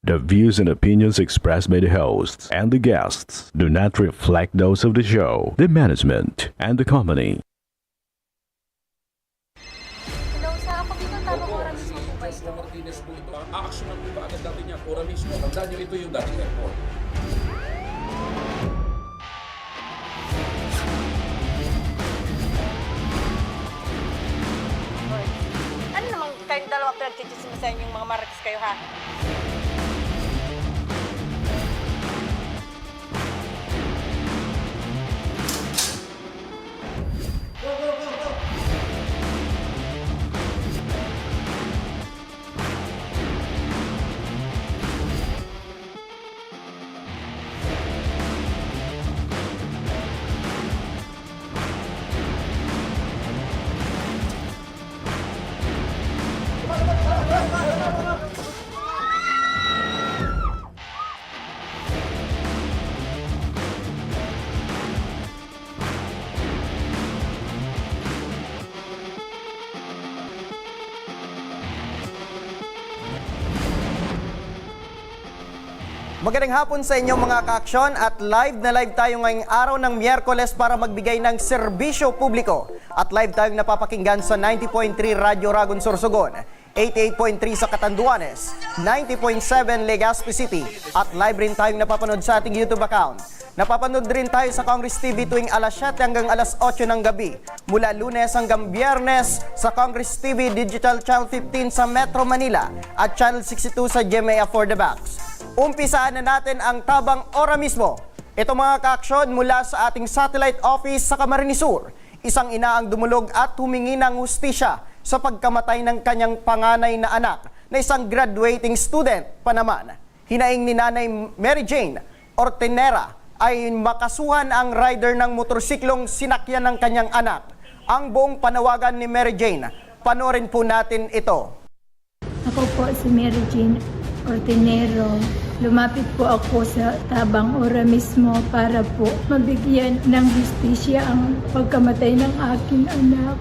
The views and opinions expressed by the hosts and the guests do not reflect those of the show, the management, and the company. Hello, sa ako dito, tamang oras mismo po ba ito? Joshua Martinez po ito. Aaksyonan po ba agad natin niya? Pura mismo. Tandaan niyo, ito yung dating airport. Ano namang kayong dalawa pinagchichismisan yung mga marites kayo, ha? Magandang hapon sa inyo mga ka-aksyon at live na live tayo ngayong araw ng Miyerkules para magbigay ng serbisyo publiko. At live tayong napapakinggan sa 90.3 Radyo Ragon Sorsogon, 88.3 sa Catanduanes, 90.7 Legazpi City at live rin tayong napapanood sa ating YouTube account. Napapanood rin tayo sa Congress TV tuwing alas 7 hanggang alas 8 ng gabi. Mula Lunes hanggang Biyernes sa Congress TV Digital Channel 15 sa Metro Manila at Channel 62 sa GMA for the Box. Umpisaan na natin ang tabang ora mismo. Ito mga ka-aksyon mula sa ating satellite office sa Camarines Sur. Isang ina ang dumulog at humingi ng hustisya sa pagkamatay ng kanyang panganay na anak na isang graduating student pa naman. Hinaing ni Nanay Mary Jane Ortenera ay makasuhan ang rider ng motorsiklong sinakyan ng kanyang anak. Ang buong panawagan ni Mary Jane, panoorin po natin ito. Ako po si Mary Jane Ortenero. Lumapit po ako sa tabang ora mismo para po mabigyan ng justisya ang pagkamatay ng aking anak.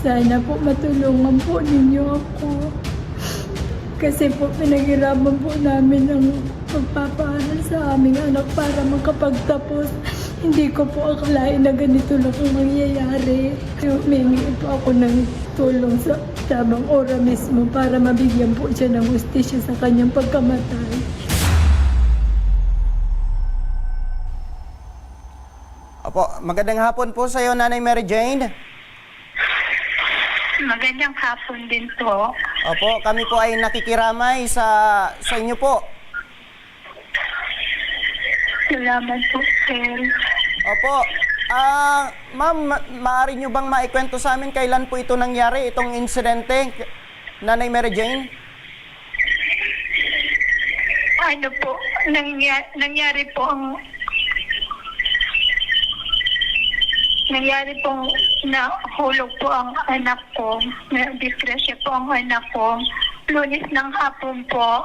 Sana po matulungan po ninyo ako. Kasi po pinaghirapan po namin ang pagpapaaral sa aming anak para makapagtapos. Hindi ko po akalain na ganito lang ang mangyayari. Humingi po ako ng tulong sa tabang ora mismo para mabigyan po siya ng hustisya sa kanyang pagkamatay. Opo, magandang hapon po sa iyo, Nanay Mary Jane. Magandang hapon din po. Opo, kami po ay nakikiramay sa inyo po. Salamat po, sir. Opo. Ma'am, maaari nyo bang maikwento sa amin kailan po ito nangyari, itong insidente, Nanay Mary Jane? Ano po, nangyari pong nahulog po ang anak ko, na-disgrasya po ang anak ko. Lunes ng hapon po.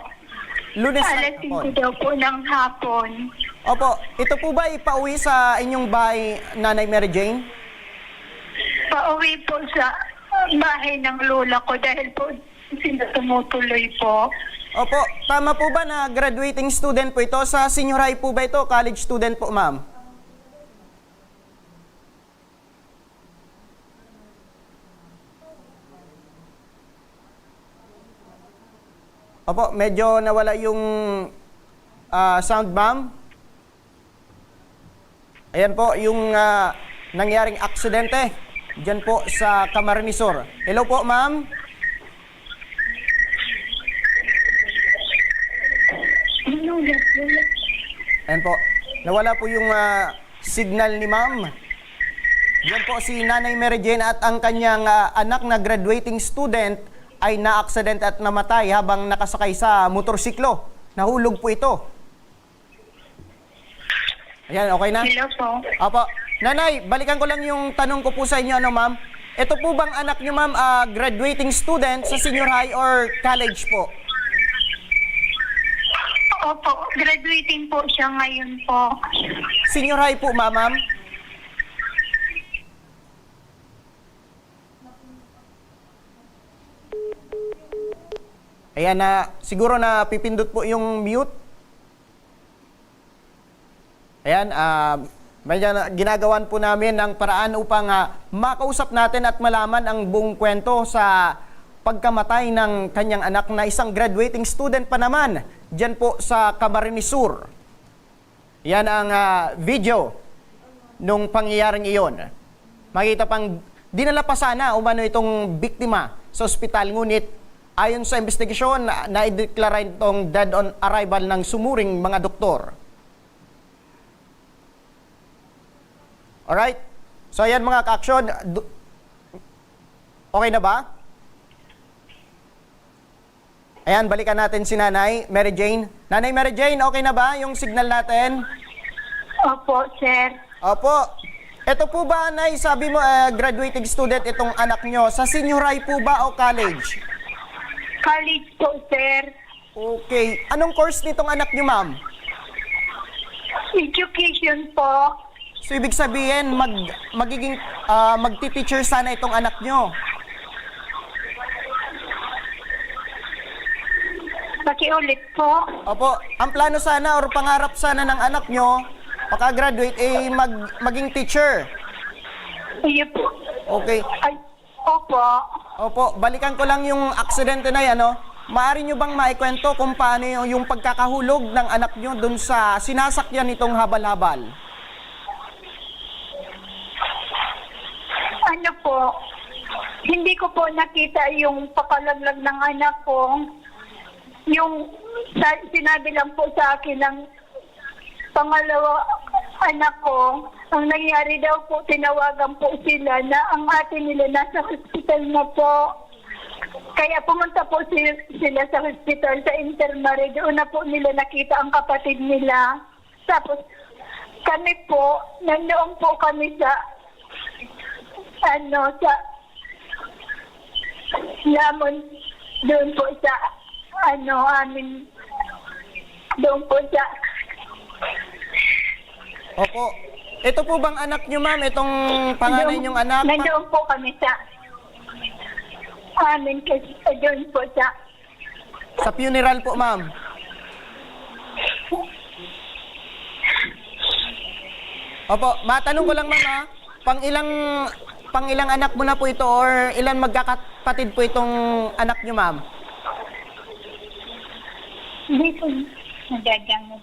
Lunes Alas na hapon. 5 daw po ng hapon. Opo, ito po ba ipauwi sa inyong bahay, Nanay Mary Jane? Pauwi po sa bahay ng lola ko dahil po tumutuloy po. Opo, tama po ba na graduating student po ito? Sa senior high po ba ito? College student po, ma'am? Opo, medyo nawala yung sound, ma'am. Ayan po yung nangyaring aksidente dyan po sa Camarines Sur. Hello po, ma'am. Ayan po. Nawala po yung signal ni ma'am. Yan po si Nanay Mary Jane at ang kanyang anak na graduating student ay na-aksidente at namatay habang nakasakay sa motorsiklo. Nahulog po ito. Ayan, okay na? Hello po. Opo. Nanay, balikan ko lang yung tanong ko po sa inyo, ma'am. Ito po bang anak niyo, ma'am, graduating student sa senior high or college po? Opo, graduating po siya ngayon po. Senior high po, ma'am. Ayan na, siguro na pipindot po yung mute. Ayan, ginagawan po namin ang paraan upang makausap natin at malaman ang buong kwento sa pagkamatay ng kanyang anak na isang graduating student pa naman dyan po sa Camarines Sur. Yan ang video nung pangyayaring iyon. Makita pang dinala pa sana umano itong biktima sa ospital, ngunit ayon sa investigasyon, na-ideklara itong dead on arrival ng sumuring mga doktor. Alright? So ayan mga ka-aksyon. Okay na ba? Ayan, balikan natin si Nanay Mary Jane. Nanay Mary Jane, okay na ba yung signal natin? Opo, sir. Opo. Ito po ba, Nay, sabi mo graduating student itong anak nyo. Sa senior high po ba o college? College po, sir. Okay. Anong course nitong anak nyo, ma'am? Education po. So, ibig sabihin, magti-teacher sana itong anak nyo. Pakiulit po. Opo. Ang plano sana or pangarap sana ng anak nyo, pagka-graduate, maging teacher. Iyo po. Okay. Ay, opo. Opo. Balikan ko lang yung aksidente na yan, no? Maaari nyo bang maikwento kung paano yung pagkakahulog ng anak nyo dun sa sinasakyan nitong habal-habal? Ano po, hindi ko po nakita yung pakalaglag ng anak ko. Yung sinabi lang po sa akin ng pangalawa anak ko, ang nangyari daw po, tinawagan po sila na ang ate nila nasa hospital na po. Kaya pumunta po sila sa hospital, sa infirmary. Doon na po nila nakita ang kapatid nila. Tapos kami po, nandoon po kami sa Lamon, doon po sa doon po sa Opo. Ito po bang anak nyo, ma'am? Itong panganay nyong anak? Nandoon po kami sa kasi doon po Sa funeral po, ma'am. Opo, matanong ko lang, ma'am, ha? Pang ilang anak mo na po ito or ilan magkakapatid po itong anak nyo, ma'am? Hindi po nagagamot.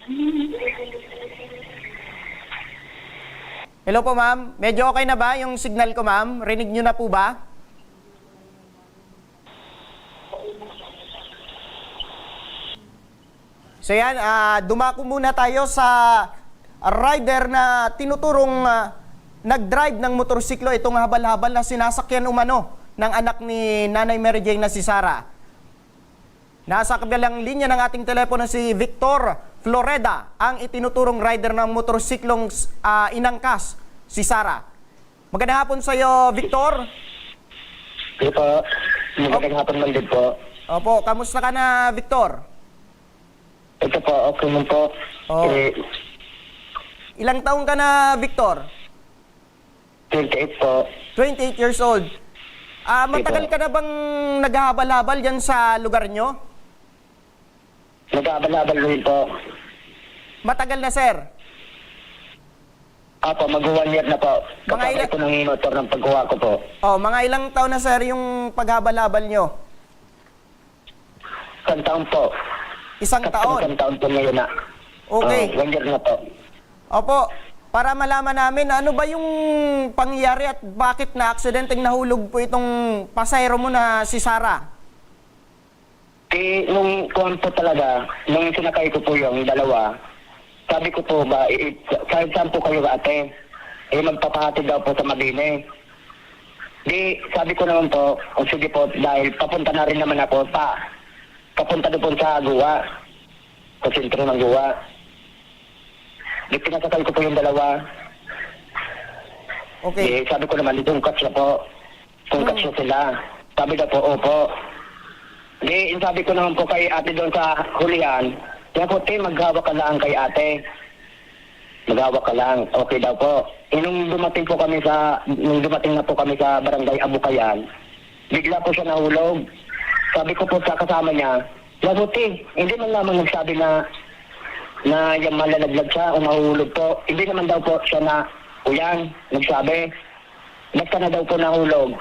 Hello po, ma'am. Medyo okay na ba yung signal ko, ma'am? Rinig nyo na po ba? So yan, dumako muna tayo sa rider na tinuturong nag-drive ng motorsiklo, itong habal-habal na sinasakyan umano ng anak ni Nanay Mary Jane na si Sarah. Nasa kabilang linya ng ating telepono si Victor Floreda, ang itinuturong rider ng motorsiklong inangkas si Sarah. Magandang hapon sa iyo, Victor. Hindi po. Magandang hapon man din po. Opo, kamusta ka na, Victor? Ito po, okay man po. Oh. Ilang taong ka na, Victor? 28 po. 28 years old. Matagal ka na bang naghahabal-habal dyan sa lugar nyo? Nag-aabal-abal rin po. Matagal na, sir. Apo, mag-1 year na po. Kapag ito ng motor ng pagkuha ko po. Oh, mga ilang taon na, sir, yung paghabal-habal nyo? Isang taon po. Isang taon? Isang taon po ngayon na. Okay. 1 year na po. Opo, para malaman namin, ano ba yung pangyayari at bakit na aksidenteng nahulog po itong pasahero mo na si Sarah? Nung kuhan po talaga, nung sinakay ko po yung dalawa, sabi ko po ba, kahit saan po kayo ate, magpapahatid daw po sa Mabini. Di, sabi ko naman po, o sige po, dahil papunta na rin naman ako papunta doon po sa Guwa, sa sentro ng Guwa. Di, pinasakay ko po yung dalawa. Okay. Di, sabi ko naman, tungkat siya po. Tungkat siya sila. Sabi na po, opo. Di, sabi ko naman po kay ate doon sa hulihan, kaya po, maghawak ka lang kay ate. Maghawak ka lang. Okay daw po. Nung dumating na po kami sa barangay Abukayan, bigla po siya nahulog. Sabi ko po sa kasama niya, Mabuti. Hindi man lamang nagsabi na yung malalaglag siya o mahulog po. Hindi naman daw po siya na uyan, nagsabi. Basta na daw po nahulog.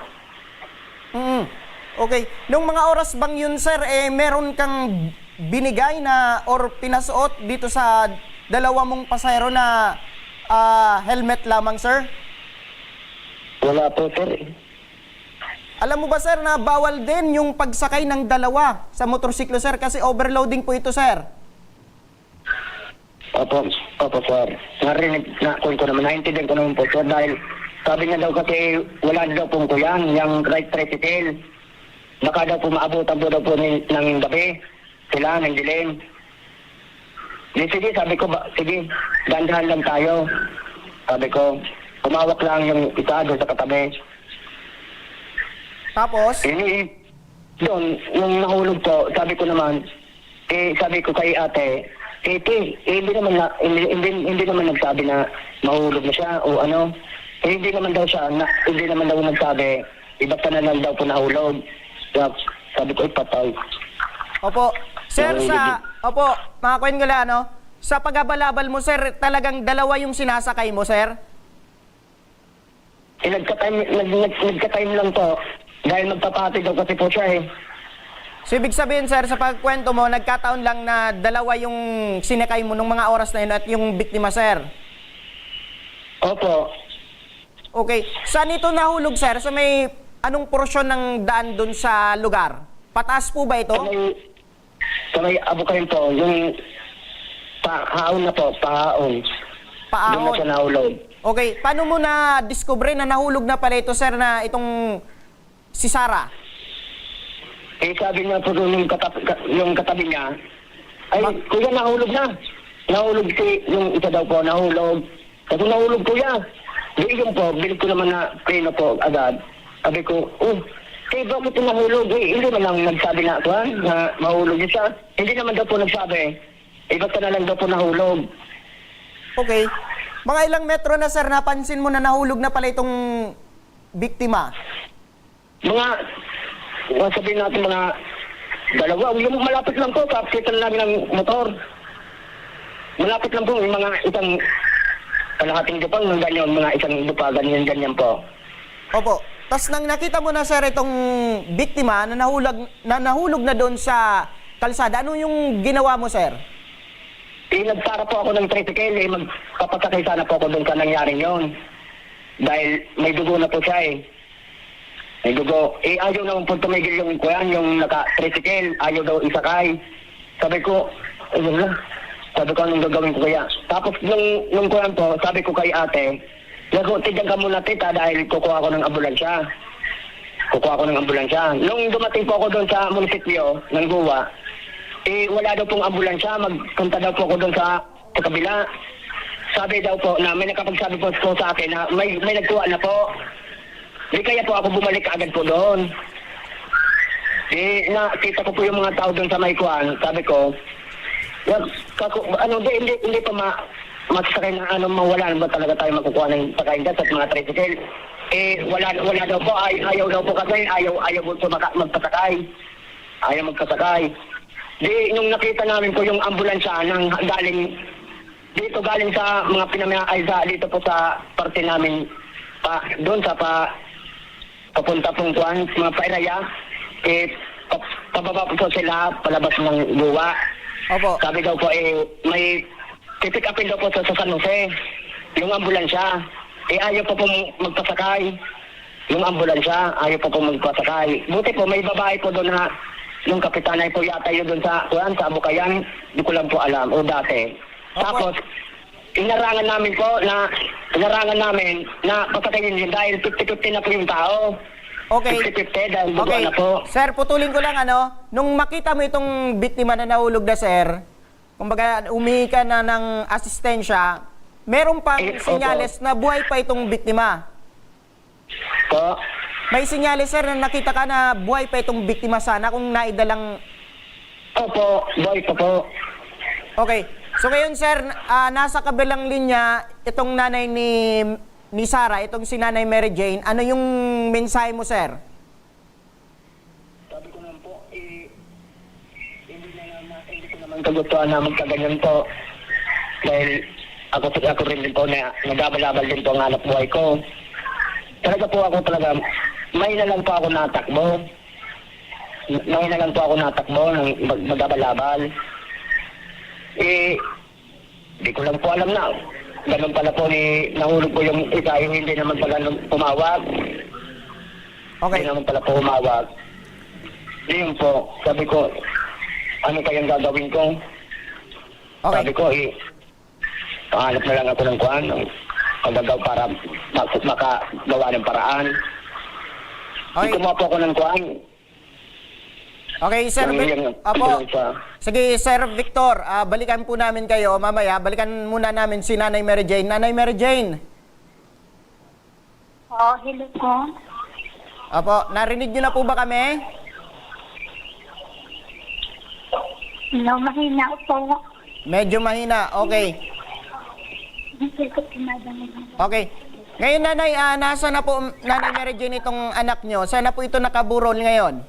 Okay. Nung mga oras bang yun, sir, meron kang binigay na or pinasuot dito sa dalawa mong pasahero na helmet lamang, sir? Wala po, sir. Alam mo ba, sir, na bawal din yung pagsakay ng dalawa sa motorsiklo, sir, kasi overloading po ito, sir. Opo, sir. Narinig na ko naman, naintindihan ko naman po, sir, dahil sabi niya daw kasi wala na daw pong kuyan, yung right tricycle. Baka daw po maabutan po daw po ng gabi. Sila, ng dilim. Sige, sabi ko, sige, dandahan lang tayo. Sabi ko, umawak lang yung isa doon sa katabi. Tapos? Doon, nung nahulog ko, sabi ko naman, sabi ko kay ate, hindi naman nagsabi na mahulog na siya o ano. Hindi naman daw siya, hindi naman daw nagsabi, basta na lang daw po nahulog. Sabi ko, patay. Opo. Sir, opo, mga Kuwengala, ano? Sa pag-abalabal mo, sir, talagang dalawa yung sinasakay mo, sir? Nagka-time lang po. Dahil magpapati daw kasi po siya eh. So, ibig sabihin, sir, sa pagkwento mo, nagkataon lang na dalawa yung sinakay mo nung mga oras na yun at yung biktima, sir? Opo. Okay. Saan ito nahulog, sir? So, may anong porsyon ng daan dun sa lugar? Pataas po ba ito? Sa may abukayin po, yung pahaon na po, pahaon. Doon na siya nahulog. Okay. Paano mo na-discover na nahulog na pala ito, sir, na itong si Sarah? Sabi niya po doon yung katabi niya, ay, kuya, nahulog na. Nahulog yung isa daw po, nahulog. Kasi nahulog kuya. Di yun po, bilig ko naman na preno po agad. Sabi ko, bakit yung nahulog? Hindi man lang nagsabi na ako, na mahulog niya siya. Hindi naman daw po nagsabi. Basta na lang daw po nahulog. Okay. Mga ilang metro na, sir, napansin mo na nahulog na pala itong biktima? Sabihin natin mga dalawa. Yung malapit lang po, kapitan lang ng motor. Malapit lang po, yung mga isang kalahating dupang ng ganyan, mga isang dupa, ganyan po. Opo. Tapos nang nakita mo na, sir, itong biktima na nahulog na doon sa kalsada, ano yung ginawa mo, sir? Nagtara po ako ng tricycle, magpapasakay sana po ako doon sa nangyaring yon. Dahil may dugo na po siya eh. May dugo. Ayaw naman po tumigil yung kuyan, yung naka-tricycle, ayaw daw isakay. Sabi ko, ayun lang. Sabi ko, anong gagawin ko kaya? Tapos nung kuyan po, sabi ko kay ate, tignan ka muna tita dahil kukuha ko ng ambulansya. Nung dumating po ako doon sa munisipyo ng Guwa, wala daw pong ambulansya, magpunta daw po ako doon sa kabila. Sabi daw po na may nakapagsabi po sa akin na may nagkuha na po. Di kaya po ako bumalik agad po doon. Nakita ko po yung mga tao doon sa may kuwan. Sabi ko, hindi pa masasakay na mawala na ba talaga tayo makukuha ng pagkain dyan sa mga tricycle. Wala daw po, ayaw daw po kasi, ayaw po magpasakay. Ayaw magpasakay. Di, nung nakita namin po yung ambulansya galing sa mga dito po sa parte namin, doon sa papunta pong kuwan, mga pairaya, pababa po sila, palabas ng Guwa. Opo. Sabi daw po, may pipick upin daw po sa San Jose, yung ambulansya. Ayaw po pong magpasakay. Yung ambulansya, ayaw po pong magpasakay. Buti po, may babae po doon na, yung kapitan ay po yata yun doon sa Abukayan, di ko lang po alam, o dati. Tapos, inarangan namin na pasakayin yun dahil 50-50 na po yung tao. Okay. 50-50 dahil dugo na po. Sir, putulin ko lang nung makita mo itong biktima na nahulog na, sir, kumbaga umihi ka na ng asistensya, meron pang senyales na buhay pa itong biktima. Po? May senyales, sir, na nakita ka na buhay pa itong biktima sana kung naidalang... Opo, buhay pa po. Okay. So ngayon, sir, nasa kabilang linya, itong nanay ni Sarah, itong si Nanay Mary Jane, ano yung mensahe mo, sir? Sabi ko naman po, hindi naman kagustuhan na magkaganyan po. Dahil ako rin din po na nagabal-abal din po ang hanap buhay ko. Talaga po ako may na lang po ako natakbo. May na lang po ako natakbo ng magabal-abal. Di ko lang po alam na. Ganun pala po nahulog po yung isa, yung hindi naman pala tumawag. Okay. Hindi naman pala po umawag. Yun po, sabi ko, ano kayang gagawin ko? Okay. Sabi ko, pangalap na lang ako ng kuhan, pagagaw para makagawa ng paraan. Okay. Kumuha po ako ng kuhan. Okay, Sir Apo. Sige, Sir Victor, balikan po namin kayo mamaya. Balikan muna namin si Nanay Mary Jane. Nanay Mary Jane. Hello po. Apo, narinig niyo na po ba kami? No, mahina po. Medyo mahina. Okay. Hindi ko pinadaman. Okay. Ngayon, Nanay, nasa na po, Nanay Mary Jane, itong anak nyo? Saan na po ito nakaburol ngayon?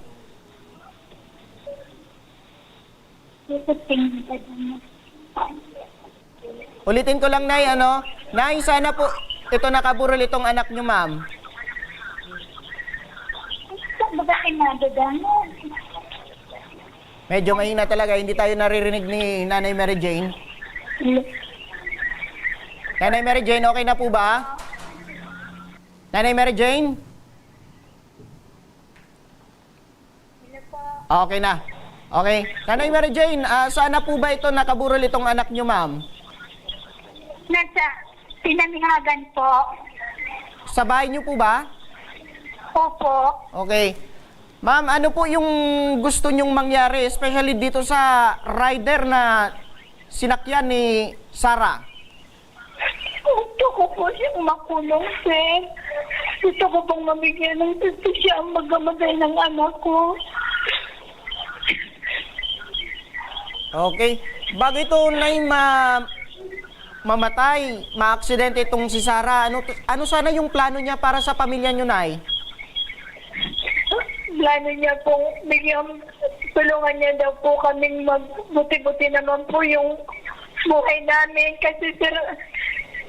Ulitin ko lang, Nay, Nay, sana po ito nakaburol itong anak nyo, ma'am. Baga pinadaman. Medyo mahina talaga. Hindi tayo naririnig ni Nanay Mary Jane. Nanay Mary Jane, okay na po ba? Nanay Mary Jane? Okay na. Okay. Nanay Mary Jane, saan na po ba ito nakaburol itong anak nyo, ma'am? Nasa pinamihagan po. Sa bahay nyo po ba? Opo. Okay. Ma'am, ano po yung gusto nyong mangyari, especially dito sa rider na sinakyan ni Sarah? Gusto ko po siyang makulong, sir. Gusto ko pong mabigyan ng justisya ang magamatay ng anak ko. Okay. Bago ito, Nay, mamatay, ma-aksidente itong si Sarah, ano sana yung plano niya para sa pamilya nyo, Nay? Plano niya pong bigyan, tulungan niya daw po kaming magbuti-buti naman po yung buhay namin. Kasi sir,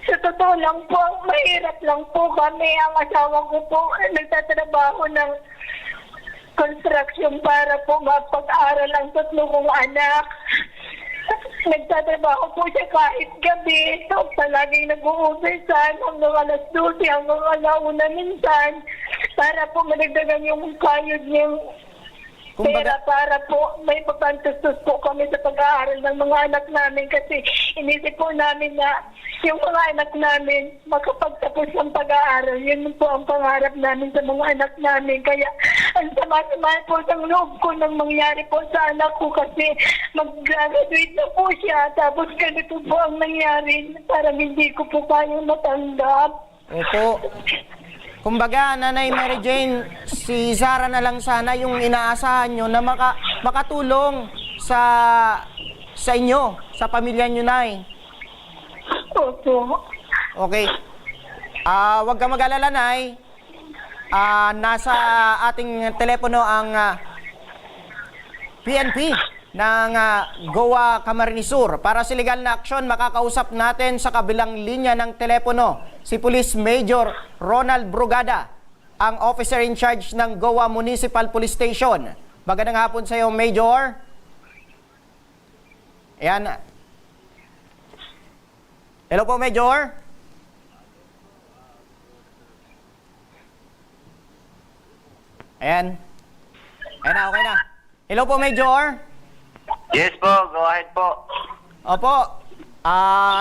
sa totoo lang po, mahirap lang po kami. Ang asawa ko po nagtatrabaho ng construction para po mapag-aral ang 3 kong anak. Nagtatrabaho po siya kahit gabi. So, palaging nag-uupisan hanggang alas 12, hanggang alauna minsan. Para po madagdagan yung kayod niyang pera para po may pagpantustos po kami sa pag-aaral ng mga anak namin. Kasi inisip po namin na yung mga anak namin makapagtapos ng pag-aaral. Yun po ang pangarap namin sa mga anak namin. Kaya ang sama-sama po ng loob ko nang mangyari po sa anak ko kasi mag-graduate na po siya. Tapos ganito po ang nangyari. Parang hindi ko po kayang matanggap. Opo. Kumbaga, Nanay Mary Jane, si Sarah na lang sana yung inaasahan nyo na makatulong sa inyo, sa pamilya nyo, Nay. Opo. Okay. Huwag ka mag-alala, Nay. Nasa ating telepono ang PNP ng Goa Camarines Sur. Para sa legal na aksyon, makakausap natin sa kabilang linya ng telepono si Police Major Ronald Brugada, ang officer in charge ng Goa Municipal Police Station. Magandang hapon sa iyo, Major. Ayan. Hello po, Major. Ayan. Ayan na, okay na. Hello po, Major. Yes po, go ahead po. Opo.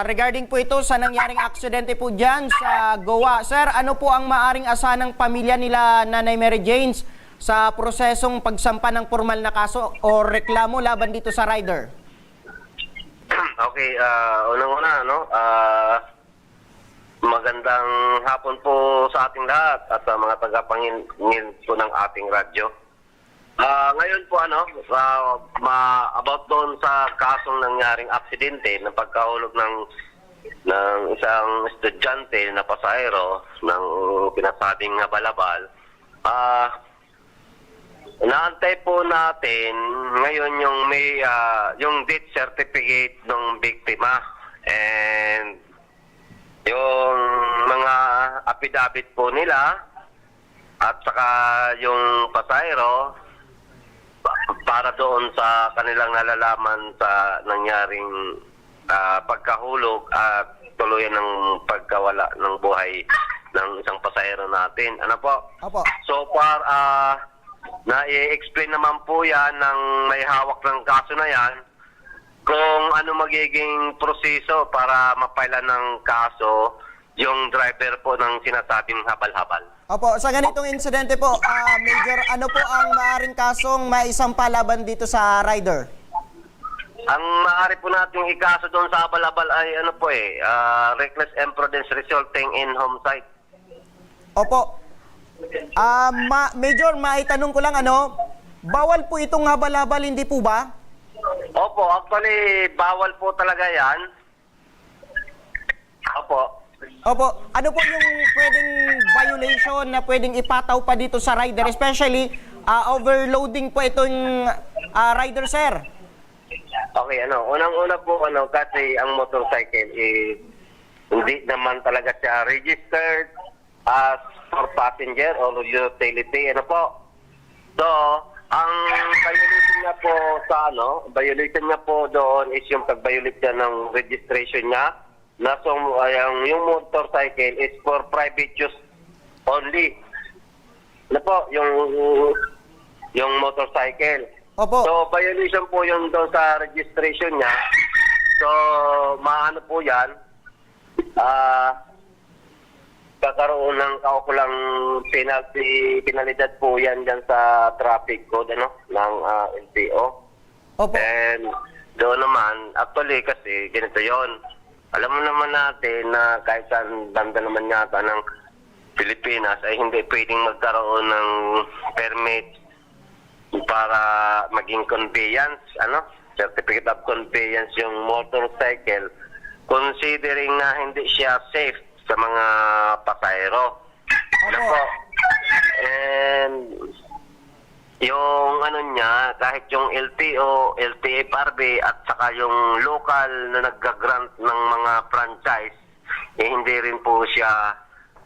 Regarding po ito sa nangyaring aksidente po dyan sa Goa. Sir, ano po ang maaring asa ng pamilya nila Nanay Mary Jane sa prosesong pagsampa ng formal na kaso o reklamo laban dito sa rider? Okay, unang-una, magandang hapon po sa ating lahat at mga tagapangingin po ng ating radyo. Ngayon po about doon sa kasong nangyaring aksidente ng pagkahulog ng isang estudyante na pasahero ng pinasabing balabal. Naantay po natin ngayon yung may yung death certificate ng biktima and yung mga affidavit po nila at saka yung pasahero para doon sa kanilang nalalaman sa nangyaring pagkahulog at tuluyan ng pagkawala ng buhay ng isang pasahero natin. Ano po? Opo. So far, na-i-explain naman po yan ng may hawak ng kaso na yan kung ano magiging proseso para mapailan ng kaso yung driver po ng sinasabing habal-habal. Opo, sa ganitong insidente po, Major, ano po ang maaaring kasong maisampa laban dito sa rider? Ang maaari po nating ikaso doon sa habal-habal ay ano po reckless imprudence resulting in homicide. Opo. Major, maitanong ko lang bawal po itong habal-habal, hindi po ba? Opo, actually bawal po talaga yan. Opo. Opo, ano po yung pwedeng violation na pwedeng ipataw pa dito sa rider, especially overloading po itong rider, sir? Okay, unang-una po kasi ang motorcycle hindi naman talaga siya registered as for passenger or utility, So, ang violation niya po sa violation niya po doon is yung pag-violate niya ng registration niya na yung motorcycle is for private use only. Yung motorcycle. Opo. So, violation po yung doon sa registration niya. So, maano po yan, kakaroon ng kaukulang penalidad po yan dyan sa traffic code ng LTO. Opo. And doon naman, actually kasi ganito yon. Alam mo naman natin na kahit saan banda naman yata ng Pilipinas ay hindi pwedeng magkaroon ng permit para maging conveyance, certificate of conveyance yung motorcycle, considering na hindi siya safe sa mga pasahero. Opo. And yung niya, kahit yung LTO, LTFRB at saka yung local na nagga-grant ng mga franchise, hindi rin po siya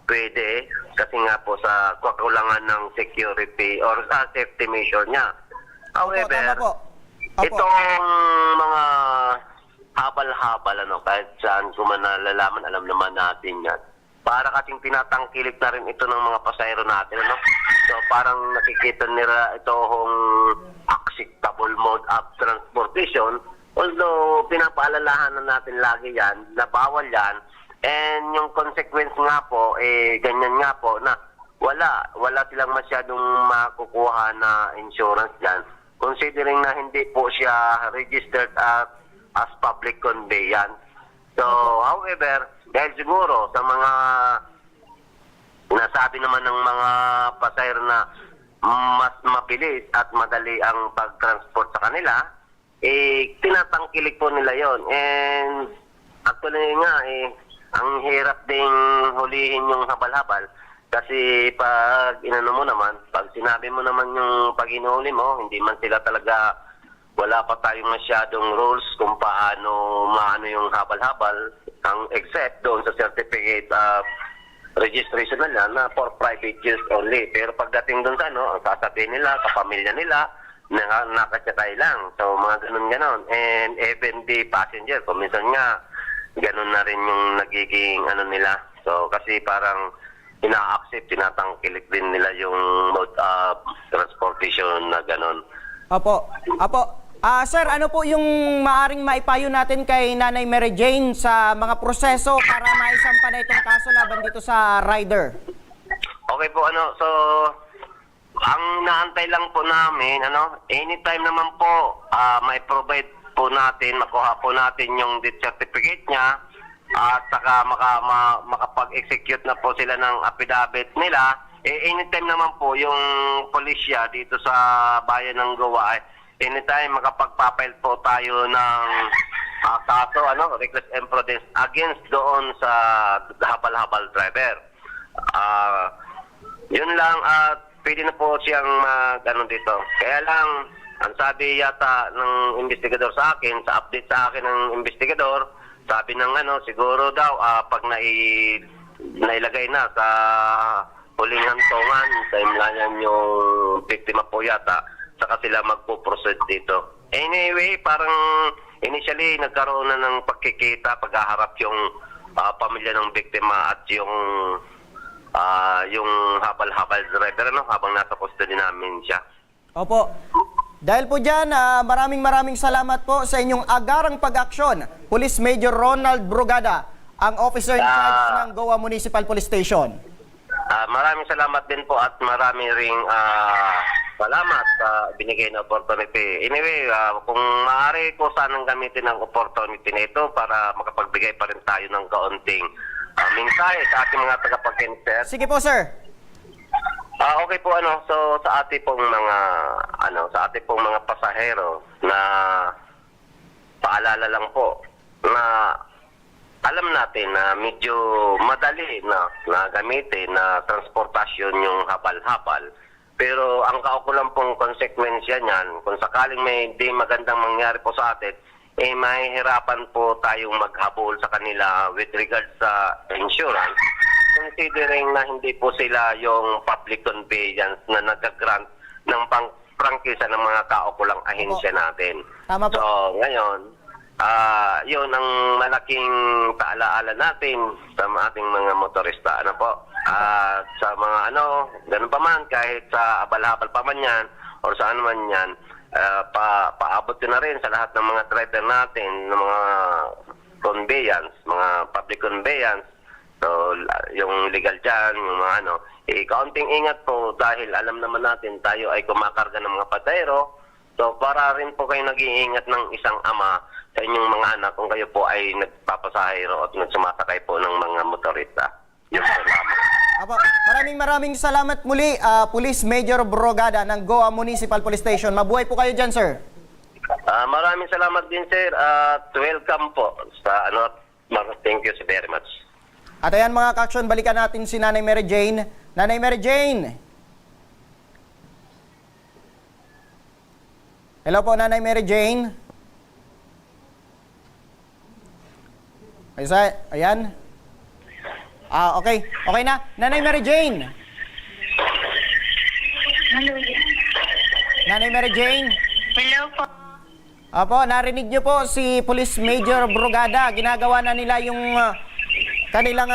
pwede kasi nga po sa kakulangan ng security or sa safety measure niya. However, tama po. Opo. itong mga habal-habal, kahit saan ko man nalalaman, alam naman natin yan. Para kasing tinatangkilik na rin ito ng mga pasahero natin, So parang nakikita nila itong acceptable mode of transportation, although pinapaalalahanan natin lagi yan, na bawal yan, and yung consequence nga po, ganyan nga po, na wala silang masyadong makukuha na insurance dyan, considering na hindi po siya registered as public conveyance. So, however, dahil siguro sa mga nasabi naman ng mga pasahero na mas mabilis at madali ang pag-transport sa kanila, tinatangkilik po nila yon. And actually nga, ang hirap ding hulihin yung habal-habal. Kasi pag pag sinabi mo naman yung pag inuuli mo, hindi man sila talaga, wala pa tayong masyadong rules kung paano maano yung habal-habal, ang except doon sa certificate of registration nila na for private use only. Pero pagdating doon sa ang sasabihin nila, kapamilya nila, nakatsatay lang. So mga ganun-ganon. And even the passenger, kung minsan nga, ganun na rin yung nagiging nila. So kasi parang ina-accept, tinatangkilik din nila yung mode of transportation na ganun. Opo. Sir, ano po yung maaring maipayo natin kay Nanay Mary Jane sa mga proseso para maisampa na itong kaso laban dito sa rider? Okay po, so ang naantay lang po namin, anytime naman po may provide po natin, makuha po natin yung death certificate niya at saka makapag-execute na po sila ng affidavit nila. Anytime naman po yung pulisya dito sa bayan ng Goa, anytime makapagpapile po tayo ng kaso, reckless imprudence against doon sa habal-habal driver. Yun lang, at pwede na po siyang mag-ano dito. Kaya lang, ang sabi yata ng investigador sa akin, sa update sa akin ng investigador, sabi ng siguro daw, pag nailagay na sa huling hantungan, timeline yung biktima po yata, saka sila magpo-proceed dito. Anyway, parang initially nagkaroon na ng pagkikita, paghaharap yung pamilya ng biktima at yung habal-habal driver habang nasa custody namin siya. Opo. Dahil po dyan, maraming salamat po sa inyong agarang pag-aksyon. Police Major Ronald Brugada, ang officer in charge ng Goa Municipal Police Station. Maraming salamat din po at marami ring salamat sa binigay na opportunity. Anyway, kung maaari po sanang gamitin ang opportunity na ito para makapagbigay pa rin tayo ng kaunting mensahe sa ating mga tagapagkinig, sir. Sige po, sir. Okay po, so sa ating pong mga pasahero na paalala lang po na alam natin na medyo madali na gamitin na transportasyon yung habal-habal. Pero ang kaukulang pong konsekwensya niyan, kung sakaling may hindi magandang mangyari po sa atin, mahihirapan po tayong maghabol sa kanila with regards sa insurance, considering na hindi po sila yung public conveyance na nag-grant ng prangkisa ng mga kaukulang ahensya natin. Tama po. So, ngayon, yun ang malaking paalaala natin sa ating mga motorista. Sa mga ganun pa man, kahit sa abal-habal pa man yan, or saan man yan, paabot ko na rin sa lahat ng mga driver natin, ng mga conveyance, mga public conveyance, so yung legal dyan, yung mga kaunting ingat po dahil alam naman natin tayo ay kumakarga ng mga pasahero. So para rin po kayo nag-iingat ng isang ama sa inyong mga anak kung kayo po ay nagpapasahero at nagsumasakay po ng mga motorista. Yun po lamang. Apo, maraming salamat muli, Police Major Brugada ng Goa Municipal Police Station. Mabuhay po kayo dyan, sir. Maraming salamat din, sir, at welcome po sa thank you very much. At ayan mga ka-action, balikan natin si Nanay Mary Jane. Nanay Mary Jane! Hello po, Nanay Mary Jane. Ayan. Okay. Okay na. Nanay Mary Jane. Hello. Nanay Mary Jane. Hello po. Apo, narinig niyo po si Police Major Brugada. Ginagawa na nila yung kanilang...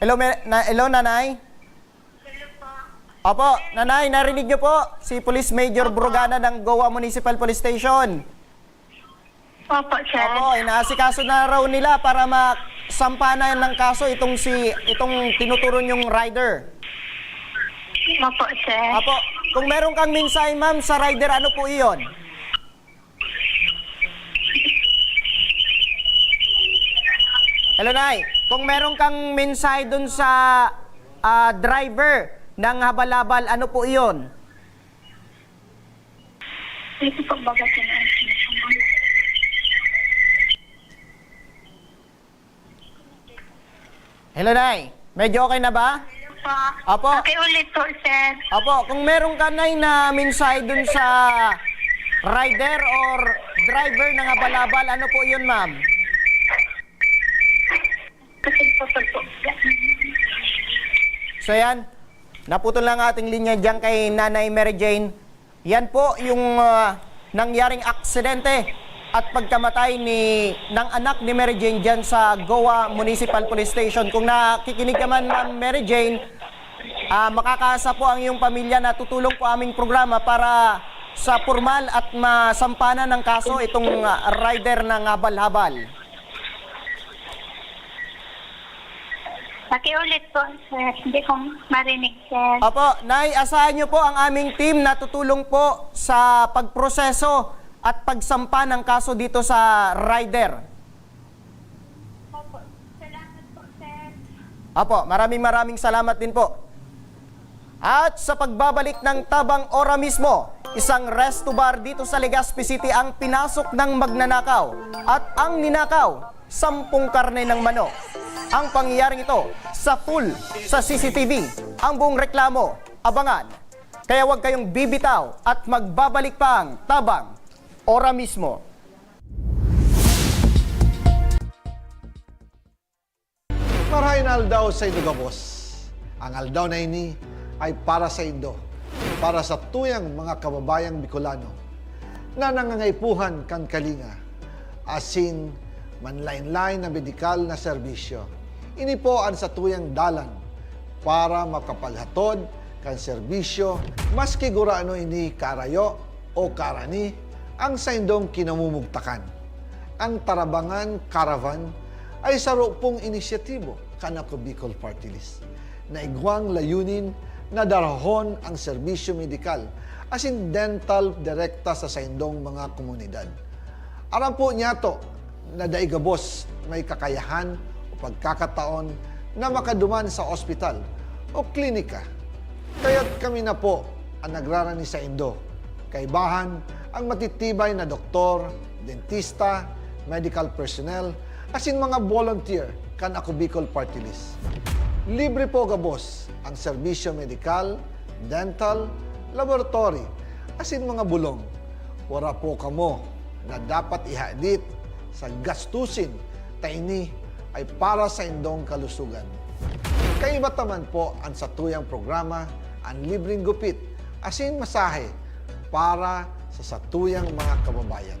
Hello, Nanay? Opo, Nanay, narinig niyo po si Police Major Brugada ng Goa Municipal Police Station. Opo, sir. Opo, inaasikaso na raw nila para masampanan ng kaso itong tinuturo yung rider. Opo, sir. Opo, kung meron kang mensahe, ma'am, sa rider, ano po iyon? Hello, Nay. Kung meron kang mensahe dun sa driver ng habal-habal, ano po iyon? Ito po bagat yun. Hello, Nay. Medyo okay na ba? Opo. Okay ulit po, sir. Opo, kung meron ka, Nay, na mensahe dun sa rider or driver ng habal-habal, ano po iyon, ma'am? So yan, naputol lang ating linya dyan kay Nanay Mary Jane. Yan po yung nangyaring aksidente at pagkamatay ng anak ni Mary Jane dyan sa Goa Municipal Police Station. Kung nakikinig ka man, Ma'am Mary Jane, makakaasa po ang iyong pamilya na tutulong po aming programa para sa formal at masampanan ng kaso itong rider ng habal-habal. Pakiulit po, sir. Hindi ko marinig, sir. Opo, Nay, asahan niyo po ang aming team na tutulong po sa pagproseso at pagsampa ng kaso dito sa rider. Opo. Salamat po, sir. Opo, maraming salamat din po. At sa pagbabalik ng Tabang Ora mismo, isang resto bar dito sa Legazpi City ang pinasok ng magnanakaw. At ang ninakaw 10 karne ng manok. Ang pangyayaring ito sa full sa CCTV. Ang buong reklamo, abangan. Kaya huwag kayong bibitaw at magbabalik pa ang Tabang Ora mismo. Marahin aldaw sa Indo Gabos. Ang aldaw na ini ay para sa Indo, para sa tuyang mga kababayang Bicolano na nangangaipuhan kan kalinga, asin manlain-lain na medikal na serbisyo. Ini po ang sa tuyang dalan para makapalhatod kan serbisyo maski guraano ini karayo o karani ang sa indong kinamumugtakan. Ang Tarabangan Caravan ay saro pong inisyatibo kanako Bicol Party List na igwang layunin na darahon ang serbisyo medikal asin dental direkta sa saindong mga komunidad. Aram po niya to na daigabos may kakayahan o pagkakataon na makaduman sa ospital o klinika. Kaya't kami na po ang nagrarani sa Indo. Kaibahan ang matitibay na doktor, dentista, medical personnel, asin mga volunteer kan ako Bicol Party List. Libre po gabos ang serbisyo medikal, dental, laboratory, asin mga bulong. Wala po kamo na dapat ihadit sa gastusin ta ini ay para sa indong kalusugan. Kaiba taman po ang satuyang programa ang libreng gupit asin masahe para sa satuyang mga kababayan.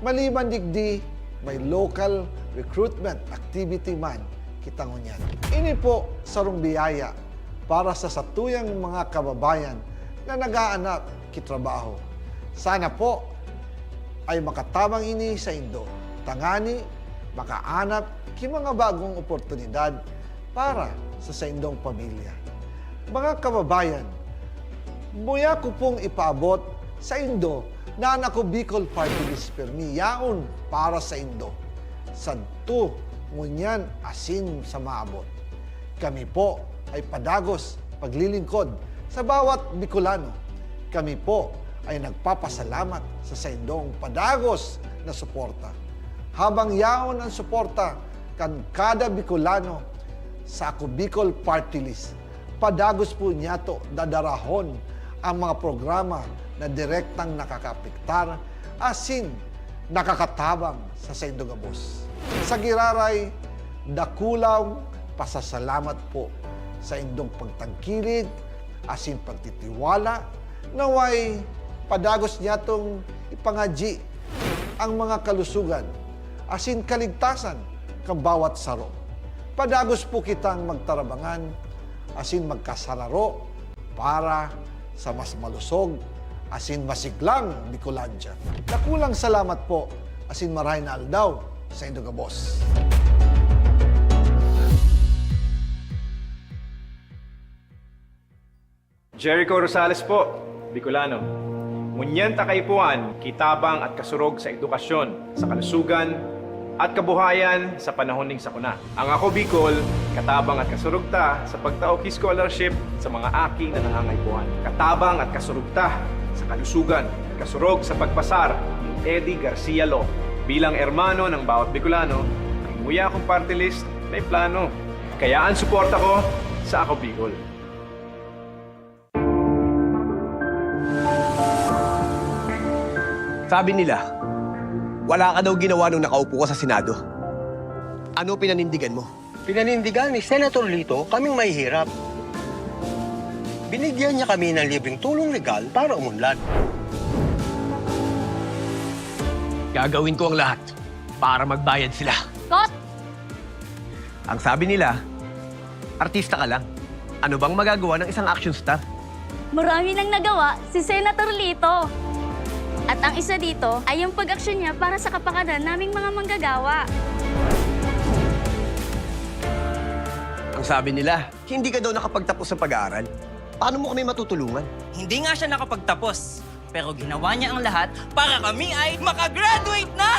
Maliban digdi, may local recruitment activity man kita ngunyan. Ini po sarong biyaya para sa satuyang mga kababayan na nag-aanap kitrabaho. Sana po ay makatabang ini sa Indo. Tangani, makaanap ki mga bagong oportunidad para sa indong pamilya. Mga kababayan, buya ko pong ipaabot sa Indo na ako Bicol Party List permi yaon para sa Indo. Sadto ngunyan asin sa maabot. Kami po ay padagos paglilingkod sa bawat Bicolano. Kami po ay nagpapasalamat sa saindong padagos na suporta. Habang yaon ang suporta kan kada Bicolano sa ako Bicol Party List, padagos po niya to dadarahon ang mga programa na direktang nakakapiktar asin nakakatabang sa Saindo Gabos. Sa giraray, dakulaw pasasalamat po sa indong pagtangkilig asin pagtitiwala naway padagos niya tong ipangaji ang mga kalusugan asin kaligtasan kang bawat saro. Padagos po kitang magtarabangan asin magkasararo para sa mas malusog asin masiglang Bicolandia. Nakulang salamat po asin maray na aldaw sa Indo Gabos. Jericho Rosales po, Bicolano. Ngunyan takaypuan, kitabang at kasurog sa edukasyon, sa kalusugan, at kabuhayan sa panahon ning sakuna. Ang ako Bicol, katabang at kasurog ta sa pagtaoki scholarship sa mga aki na nangangaypuan. Katabang at kasurog ta sa kalusugan, kasurog sa pagpasar ni Eddie Garcia Law. Bilang ermano ng bawat Bicolano, ang muya kong party list may plano. Kaya ang suporta ko sa ako Bicol. Sabi nila, wala ka daw ginawa nung nakaupo ka sa Senado. Ano pinanindigan mo? Pinanindigan ni Senator Lito kaming mahihirap. Binigyan niya kami ng libreng tulong legal para umunlad. Gagawin ko ang lahat para magbayad sila. Kot! Ang sabi nila, artista ka lang. Ano bang magagawa ng isang action star? Marami nang nagawa si Senator Lito. At ang isa dito ay yung pag-aksyon niya para sa kapakanan naming mga manggagawa. Ang sabi nila, hindi ka daw nakapagtapos sa pag-aaral. Paano mo kami matutulungan? Hindi nga siya nakapagtapos, pero ginawa niya ang lahat para kami ay makagraduate na!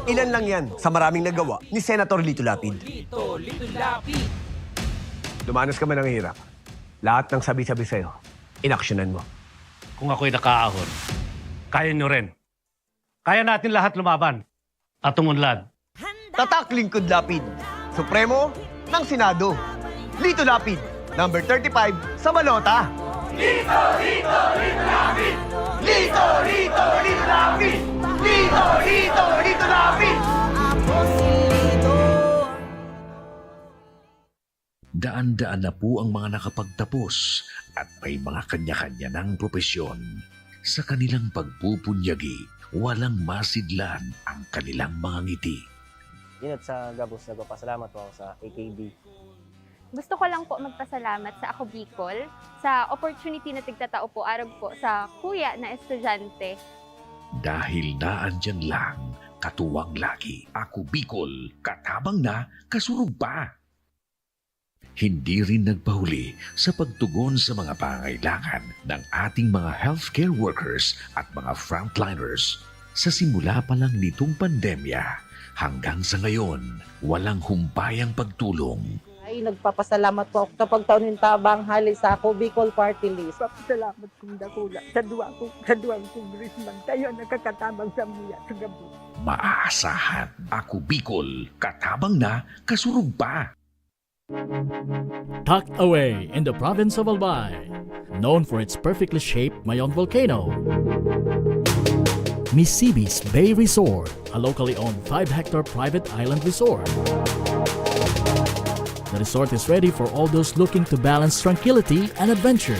Ilan lang yan sa maraming nagawa ni Senator Lito Lapid. Lito Lapid. Lumanas ka man ng hirap. Lahat ng sabi-sabi sa'yo, inaksyonan mo. Kung ako'y nakaahon, Kaya nyo rin. Kaya natin lahat lumaban at umunlad. Tatak Lingkod Lapid, Supremo ng Senado. Lito Lapid, number 35 sa balota. Lito, Lito, Lito Lapid! Lito, Lito, Lito Lapid! Lito, Lito, Lito Lapid! Daan-daan na po ang mga nakapagtapos at may mga kanya-kanya ng propesyon. Sa kanilang pagpupunyagi, walang masidlan ang kanilang mga ngiti. Yun at sa Gabos, nagpapasalamat po ako sa AKB. Gusto ko lang po magpasalamat sa Ako Bicol sa opportunity na tigtatao po araw po sa kuya na estudyante. Dahil naandyan lang, katuwang lagi, Ako Bicol, katabang na, kasurog pa. Hindi rin nagpahuli sa pagtugon sa mga pangailangan ng ating mga healthcare workers at mga frontliners. Sa simula pa lang nitong pandemya, hanggang sa ngayon, walang humpayang pagtulong. Ay, nagpapasalamat po ako sa pagtaon ng tabang hali sa Ako Bicol Party List. Salamat kong dakula sa duwang congressman. Kayo nakakatabang sa miya sa gabi. Maaasahan, Ako Bicol, katabang na, kasurog pa. Tucked away in the province of Albay, known for its perfectly shaped Mayon volcano, Misibis Bay Resort, a locally owned 5-hectare private island resort. The resort is ready for all those looking to balance tranquility and adventure.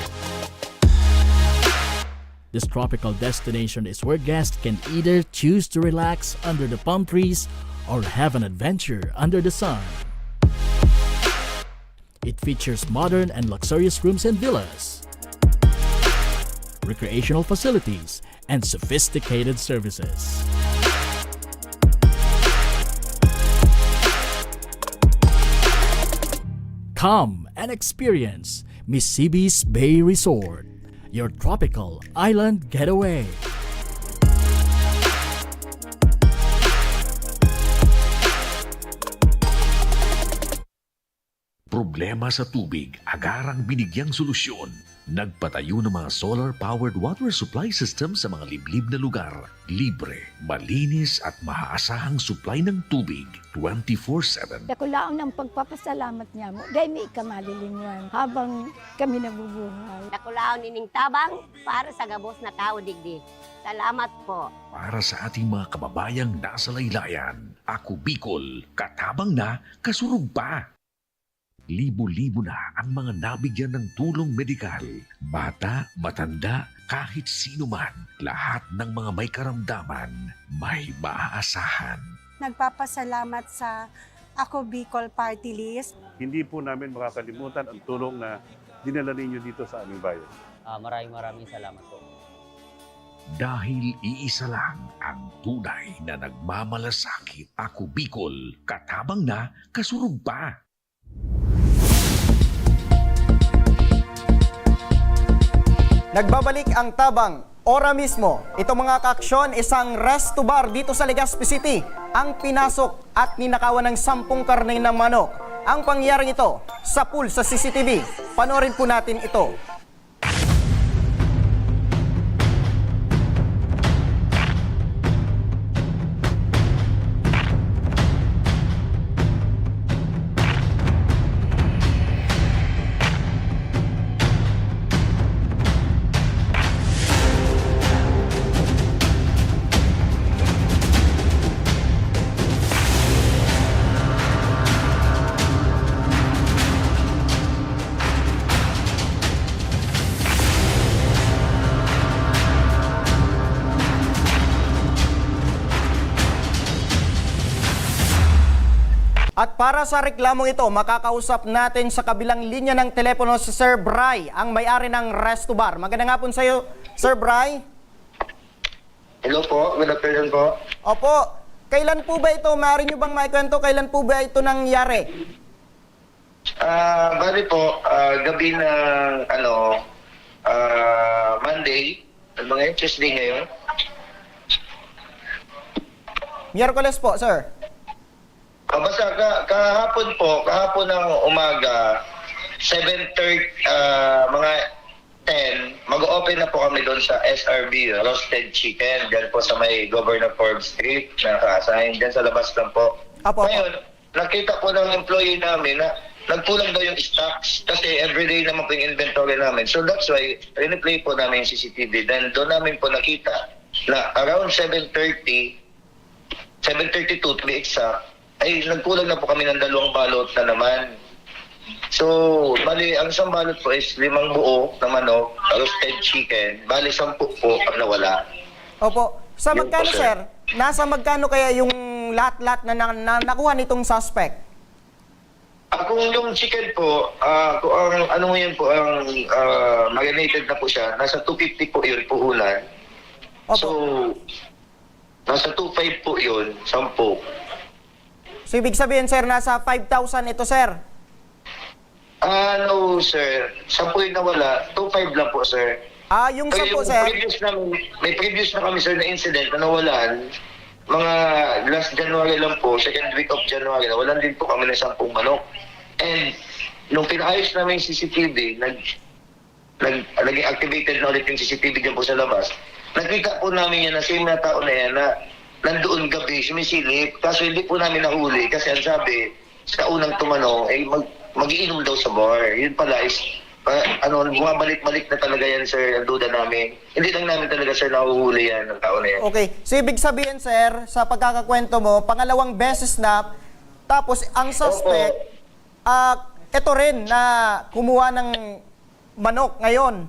This tropical destination is where guests can either choose to relax under the palm trees or have an adventure under the sun. It features modern and luxurious rooms and villas, recreational facilities, and sophisticated services. Come and experience Misibis Bay Resort, your tropical island getaway. Problema sa tubig, agarang binigyang solusyon. Nagpatayo ng mga solar-powered water supply system sa mga liblib na lugar. Libre, malinis at maaasahang supply ng tubig 24/7. Nakulaon ng pagpapasalamat niya mo. Dahil may ikamalilingan habang kami nabubuhay. Nakulaon nining tabang para sa Gabos na tao digdi. Salamat po. Para sa ating mga kababayang nasa laylayan, Ako Bicol, katabang na, kasurog pa. Libo-libo na ang mga nabigyan ng tulong medikal. Bata, matanda, kahit sino man, lahat ng mga may karamdaman, may maaasahan. Nagpapasalamat sa Ako Bicol Party List. Hindi po namin makakalimutan ang tulong na dinala ninyo dito sa aming bayan. Maraming salamat po. Dahil iisa lang ang tunay na nagmamalasakit. Ako Bicol, katabang na, kasurog pa. Nagbabalik ang tabang, ora mismo. Ito mga kaaksyon, isang resto bar dito sa Legazpi City ang pinasok at ninakawan ng 10 karne ng manok. Ang pangyayaring ito sa pool sa CCTV. Panoorin po natin ito. At para sa reklamong ito, makakausap natin sa kabilang linya ng telepono si Sir Bry, ang may-ari ng Resto Bar. Magandang hapon sa iyo, Sir Bry. Hello po, good afternoon po. Opo, kailan po ba ito? Maaari nyo bang maikwento? Kailan po ba ito nangyari? Bali po, gabi ng Monday, mga Tuesday ngayon. Miyerkules po, sir. Basta kahapon ng umaga, 7:30, mga 10, mag-open na po kami doon sa SRB, Roasted Chicken, dyan po sa may Governor Forbes Street, na naka-assign, dyan sa labas lang po. Ngayon, nakita po ng employee namin na nagkulang daw yung stocks kasi everyday naman po yung inventory namin. So that's why, replay po namin yung CCTV. Then doon namin po nakita na around 7:32 to be exact, ay nagkulang na po kami ng 2 balot na naman. So, bali, ang isang balot po is 5 buo na manok, roasted chicken. Bali, 10 po ang nawala. Opo. Sa Yun magkano, po, sir. sir? Nasa magkano kaya yung lahat-lahat na nakuha nitong suspect? Kung yung chicken po, kung ang ano yun po, ang marinated na po siya, nasa 250 po yun puhunan. So, nasa 2.5 po yun, 10. So, ibig sabihin, sir, nasa 5,000 ito, sir? No, sir. 10 yung nawala, 2.5 lang po, sir. Yung Pero 10, yung sir? may previous na kami, sir, na incident na nawalan. Mga last January lang po, second week of January, nawalan din po kami ng 10 manok. And nung pinaayos namin yung CCTV, naging activated na ulit yung CCTV dyan po sa labas. Nakita po namin yan na same na tao na yan na nandoon gabi, sumisilip. Kaso hindi po namin nahuli kasi ang sabi, sa unang tumanong, mag-iinom daw sa bar. Yun pala is, bumabalik-balik na talaga yan, sir, ang duda namin. Hindi lang namin talaga, sir, nahuhuli yan ng tao na yan. Okay. So, ibig sabihin, sir, sa pagkakakwento mo, pangalawang beses na, tapos ang suspect, ito rin na kumuha ng manok ngayon.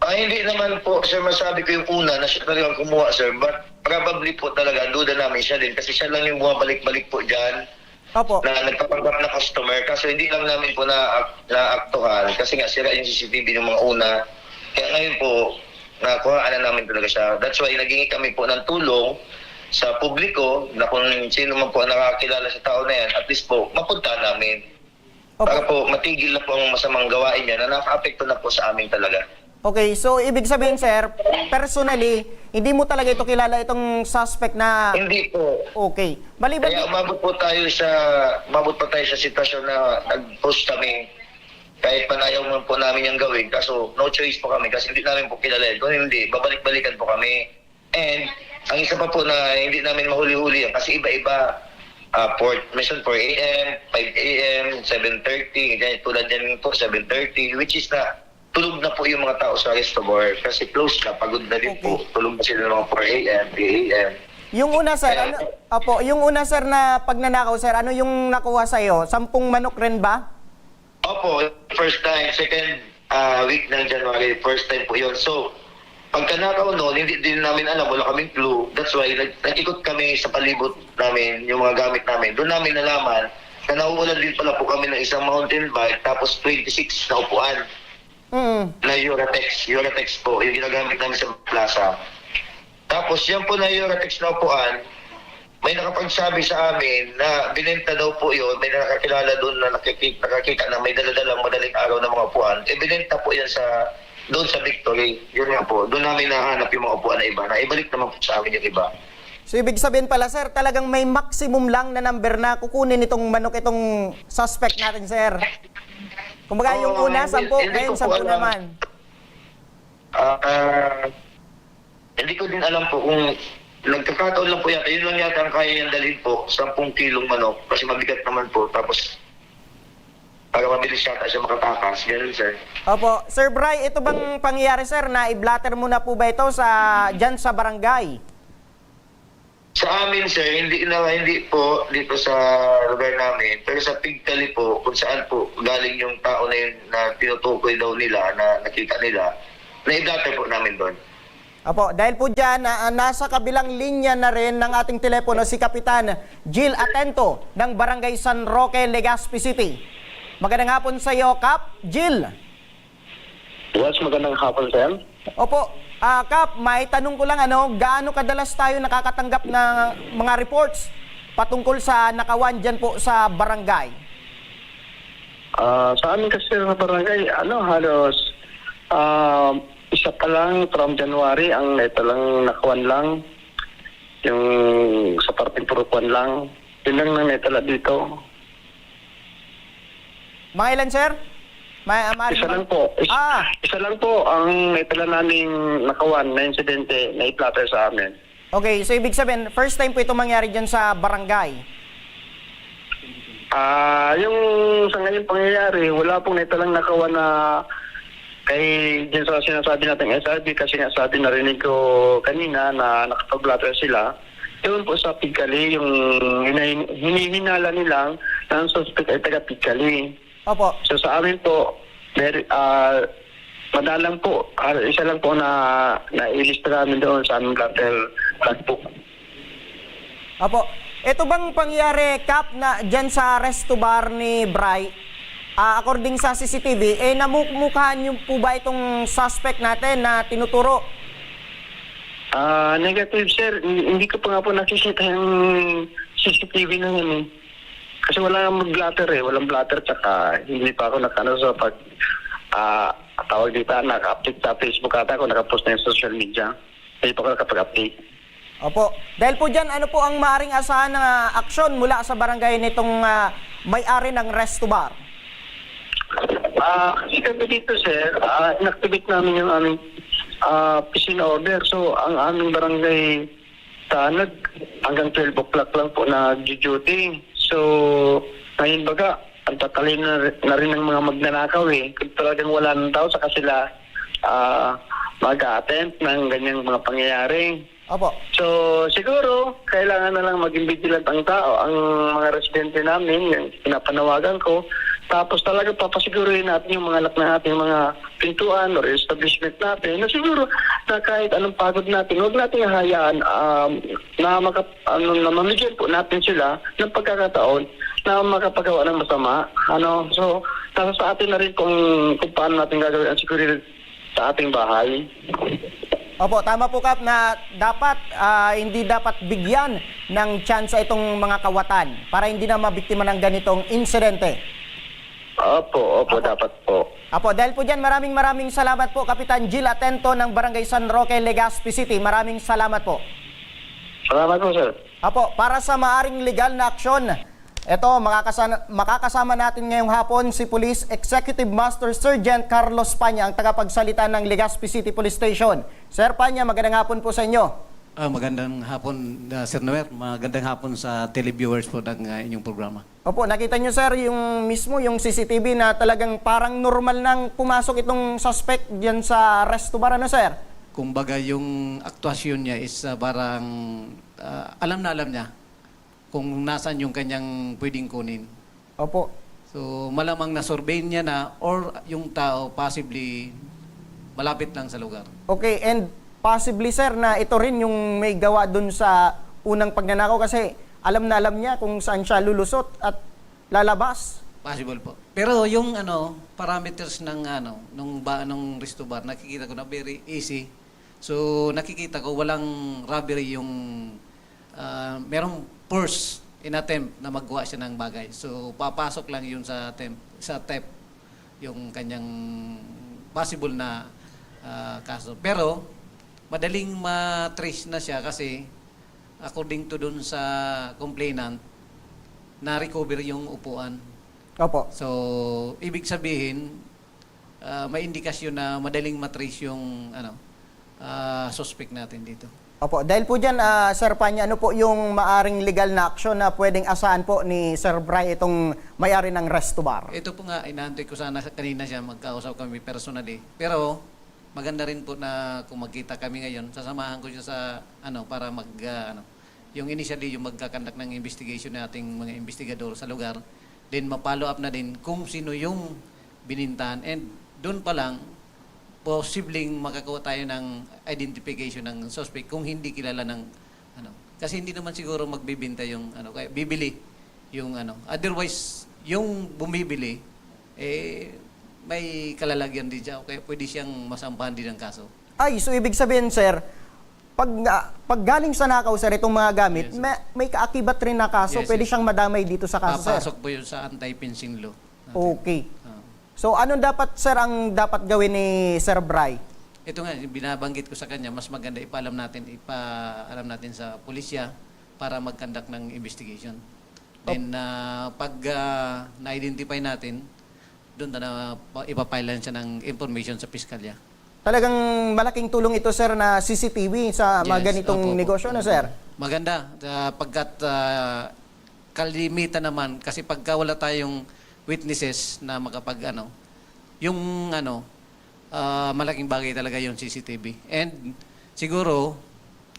Hindi naman po, sir, masabi ko yung una na siya talagang kumuha, sir. But probably po talaga, duda namin siya din. Kasi siya lang yung bumabalik-balik po dyan. Opo. Na nagpapanggap na customer. Kasi hindi lang namin po na-aktuhan. Kasi nga, sira yung CCTV ng mga una. Kaya ngayon po, nakuhaan na namin talaga siya. That's why naging kami po ng tulong sa publiko na kung sino man po ang nakakilala sa tao na yan, at least po, mapunta namin. Para po matigil na po ang masamang gawain niya na nakaka-apekto na po sa amin talaga. Okay, so ibig sabihin, sir, personally, hindi mo talaga ito kilala itong suspect na... Hindi po. Okay. Maliban... Kaya umabot pa tayo sa sitwasyon na nag-post kami kahit panayaw man po namin yung gawin. Kaso no choice po kami kasi hindi namin po kilala. Kung hindi, babalik-balikan po kami. And ang isa pa po na hindi namin mahuli-huli yan kasi iba-iba. Mission 4 a.m., 5 a.m., 7:30, ganyan tulad yan po, 7:30, which is na tulog na po yung mga tao sa resto bar kasi close na, pagod na din po. Tulog na sila ng mga 4 a.m., 3 a.m. Yung una, sir, yung una, sir, na pagnanakaw, sir, ano yung nakuha sa'yo? 10 manok rin ba? Opo, first time, second week ng January, first time po yun. So, pagkanakaw noon, hindi din namin alam, wala kaming clue. That's why, nag-ikot kami sa palibot namin, yung mga gamit namin. Doon namin nalaman na nauulan din pala po kami ng isang mountain bike, tapos 26 na upuan. Na Uratex po, yung ginagamit namin sa plaza. Tapos yan po na Uratex na upuan, may nakapagsabi sa amin na binenta daw po yun, may nakakilala doon na nakakita na may daladalang madaling araw na mga upuan. Binenta po yan doon sa Victory. Yun nga po, doon namin nahanap yung mga upuan na iba, na ibalik naman po sa amin yung iba. So ibig sabihin pala, sir, talagang may maximum lang na number na kukunin itong manok, itong suspect natin, sir. Kumbaga yung una, 10, ngayon 10 naman. Hindi ko din alam po kung nagkakataon lang po yata. Yun lang yata ang kaya yan dalhin po, 10 kilong manok. Kasi mabigat naman po. Tapos, para mabilis yata siya makatakas. Ganun, sir. Opo. Sir Bry, ito bang pangyayari, sir, na i-blatter mo na po ba ito dyan sa barangay? Sa amin, sir, hindi po dito sa lugar namin. Pero sa Pigtali po, kung saan po galing yung tao na yun na tinutukoy daw nila, na nakita nila, na-i-blatter po namin doon. Opo, dahil po dyan, nasa kabilang linya na rin ng ating telepono si Kapitan Jill Atento ng Barangay San Roque, Legazpi City. Magandang hapon sa iyo, Kap. Jill. Yes, magandang hapon, sir. Opo. Kap, may tanong ko lang, gaano kadalas tayo nakakatanggap ng mga reports patungkol sa nakawan dyan po sa barangay? Sa amin kasi sa barangay, halos isa pa lang from January, ang ito lang nakawan lang, yung sa parting Purukuan lang, yun lang na netala dito. Mga ilan, sir? Isa lang po. Isa lang po ang naitala naming nakawan na insidente na i-platter sa amin. Okay, so ibig sabihin, first time po ito mangyari dyan sa barangay. Yung sa ngayon pangyayari, wala pong naitalang nakawan na kay dyan sa sinasabi natin SRB kasi nga sabi narinig ko kanina na nakapag-blatter sila. Yun po sa Pigkali, yung hinihinala nilang na ang suspect ay taga Pigkali. Opo. So sa amin po, madalang po, isa lang po na ilista namin doon sa aming blatter logbook. Opo. Ito bang pangyari, Kap, na dyan sa resto bar ni Bray, according sa CCTV, namumukhaan niyo po ba itong suspect natin na tinuturo? Negative, sir. Hindi ko pa nga po nakikita yung CCTV na yun eh. Kasi wala nang blatter eh. Walang blatter, tsaka hindi pa ako nakano sa pag tawag dito, naka-update sa Facebook ata ako, naka-post na yung social media. Hindi pa ako nakapag-update. Opo. Dahil po dyan, ano po ang maaaring asahan na aksyon mula sa barangay nitong may-ari ng resto bar? Kasi kami dito, sir, inactivate namin yung aming piscina order. So, ang aming barangay tanag hanggang 12 o'clock lang po nag-duty. So, ngayon baga, ang tatalin na rin ng mga magnanakaw eh. Kung talagang wala ng tao, saka sila mag-attend ng ganyang mga pangyayari. Opo. So, siguro, kailangan na lang maging vigilant ang tao, ang mga residente namin, yung pinapanawagan ko. Tapos talaga papasiguruhin natin yung mga anak na ating mga pintuan or establishment natin na siguro na kahit anong pagod natin, huwag natin hayaan na mamigyan po natin sila ng pagkakataon na makapagawa ng masama. So, nasa sa atin na rin kung paano natin gagawin ang seguridad sa ating bahay. Opo, tama po, Kap, na dapat hindi dapat bigyan ng tsansa itong mga kawatan para hindi na mabiktima ng ganitong insidente. Opo, dapat po. Apo, dahil po dyan, maraming salamat po, Kapitan Jill Atento ng Barangay San Roque, Legazpi City. Maraming salamat po. Salamat po, sir. Apo, para sa maaring legal na aksyon, ito, makakasama natin ngayong hapon si Police Executive Master Sergeant Carlos Panya, ang tagapagsalita ng Legazpi City Police Station. Sir Panya, magandang hapon po sa inyo. Magandang hapon, Sir Noer. Magandang hapon sa televiewers po ng inyong programa. Opo, nakita nyo, sir, yung CCTV na talagang parang normal nang pumasok itong suspect diyan sa resto bar, ano, sir? Kumbaga yung aktuasyon niya is parang alam niya kung nasan yung kanyang pwedeng kunin. Opo. So malamang na-survey niya na or yung tao possibly malapit lang sa lugar. Okay, and possibly, sir, na ito rin yung may gawa dun sa unang pagnanakaw kasi alam na alam niya kung saan siya lulusot at lalabas. Possible po. Pero yung parameters ng nung resto bar, nakikita ko na very easy. So nakikita ko walang robbery yung merong purse in attempt na maggawa siya ng bagay. So papasok lang yun sa theft yung kanyang possible na kaso. Pero madaling ma-trace na siya kasi according to dun sa complainant, na-recover yung upuan. Opo. So, ibig sabihin, may indikasyon na madaling matrace yung suspect natin dito. Opo. Dahil po dyan, Sir Panya, ano po yung maaring legal na aksyon na pwedeng asahan po ni Sir Bray itong may-ari ng resto bar? Ito po nga, inaantay ko sana kanina siya, magkausap kami personally. Pero, maganda rin po na kung magkita kami ngayon, sasamahan ko siya sa para yung initially yung magkakandak ng investigation nating mga investigador sa lugar, then ma-follow up na din kung sino yung binintahan, and doon pa lang posibleng makakuha tayo ng identification ng suspect kung hindi kilala ng kasi hindi naman siguro magbibenta yung kaya bibili yung otherwise yung bumibili may kalalagyan din siya, okay, pwede siyang masampahan din ng kaso. Ay, so ibig sabihin, sir, pag galing sa nakaw, sir, itong mga gamit, yes, may kaakibat rin na kaso, pwede siyang madamay dito sa kaso, sir? Papasok po yun sa anti-fencing law. Okay. So, anong dapat, sir, ang dapat gawin ni Sir Bray? Ito nga, binabanggit ko sa kanya, mas maganda ipaalam natin sa pulisya para mag-conduct ng investigation. Then, pag na-identify natin, doon na ipapailan siya ng information sa piskalya. Talagang malaking tulong ito, sir, na CCTV sa mga Yes, ganitong opo. negosyo, na sir? Maganda, pagkat kalimitan naman, kasi pagka wala tayong witnesses na malaking bagay talaga yung CCTV. And siguro,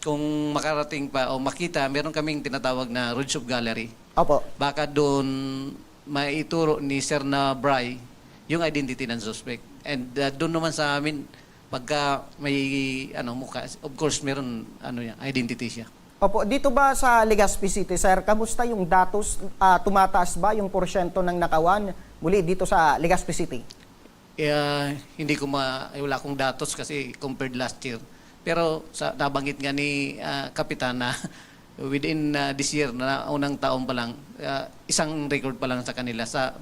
kung makarating pa o makita, meron kaming tinatawag na Roads of Gallery. Opo. Baka doon maituro ni Sir na Bry yung identity ng suspect. And doon naman sa amin, pagka may mukha, of course meron identity siya. Opo, dito ba sa Legazpi City, sir, kamusta yung datos? Tumataas ba yung porsyento ng nakawan muli dito sa Legazpi City? Hindi ko wala akong datos kasi compared last year. Pero nabanggit nga ni Kapitan na within this year, na unang taon pa lang, isang record pa lang sa kanila, sa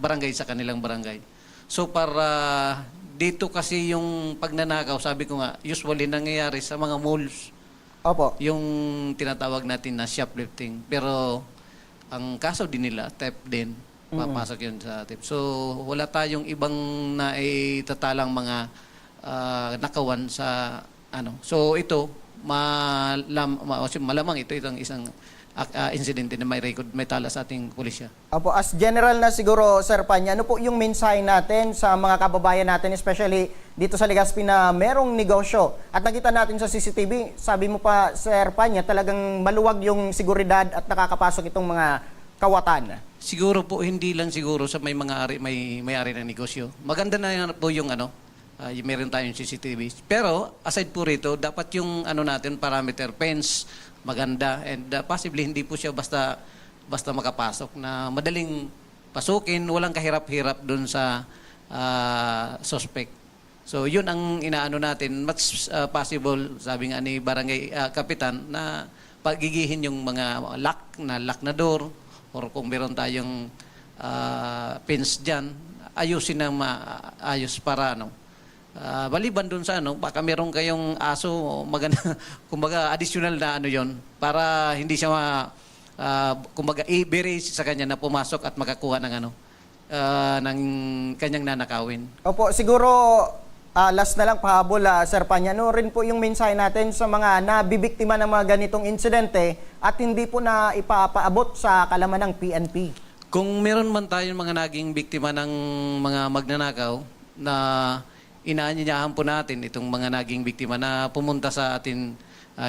kanilang barangay. So para dito kasi yung pagnanakaw, sabi ko nga, usually nangyayari sa mga malls. Opo. Yung tinatawag natin na shoplifting. Pero ang kaso din nila, theft din. Papasok yun sa theft. So wala tayong ibang naitatalang mga nakawan sa So ito, malamang ito itong isang insidente na may record, may tala sa ating pulisya. Opo, as general na siguro, Sir Panya, ano po yung mensahe natin sa mga kababayan natin, especially dito sa Legazpi na merong negosyo? At nakita natin sa CCTV, sabi mo pa, Sir Panya, talagang maluwag yung seguridad at nakakapasok itong mga kawatan. Siguro po, hindi lang siguro sa may may-ari ng negosyo. Maganda na yan po yung meron tayong CCTV. Pero, aside po rito, dapat yung natin, parameter, fence, maganda, and possibly hindi po siya basta makapasok, na madaling pasukin, walang kahirap-hirap dun sa suspect. So yun ang inaano natin, much possible, sabi nga ni Barangay Kapitan, na pagigihin yung mga lock na door, or kung meron tayong pins dyan, ayusin na maayos para baliban dun sa baka meron kayong aso, maganda, kumbaga additional na yon, para hindi siya kumbaga i-berate sa kanya na pumasok at makakuha ng ng kanyang nanakawin. Opo, siguro last na lang pahabol, Sir Panya, ano rin po yung mensahe natin sa mga nabibiktima ng mga ganitong insidente at hindi po na ipapaabot sa kalaman ng PNP? Kung meron man tayong mga naging biktima ng mga magnanakaw na inaanyayahan po natin itong mga naging biktima na pumunta sa atin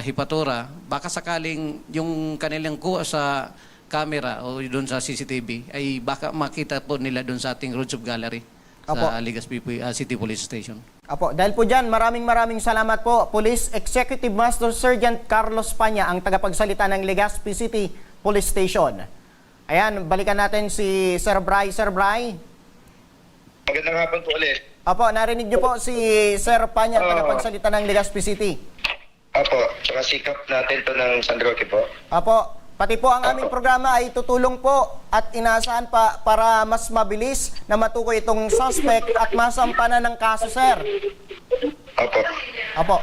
hipatura, baka sakaling yung kanilang kuha sa camera o doon sa CCTV ay baka makita po nila doon sa ating Roads of Gallery sa Legazpi City Police Station. Apo, dahil po dyan, maraming salamat po, Police Executive Master Sergeant Carlos Panya, ang tagapagsalita ng Legazpi City Police Station. Ayan, balikan natin si Sir Bry. Sir Bry? Magandang hapon po ulit. Apo, narinig niyo po si Sir Panya, tagapagsalita ng Legazpi City. Apo, tsaka sikap natin to ng San Roque po. Apo, pati po ang aming programa ay tutulong po at inaasahan pa para mas mabilis na matukoy itong suspect at masampanan ng kaso, sir. Apo. Apo.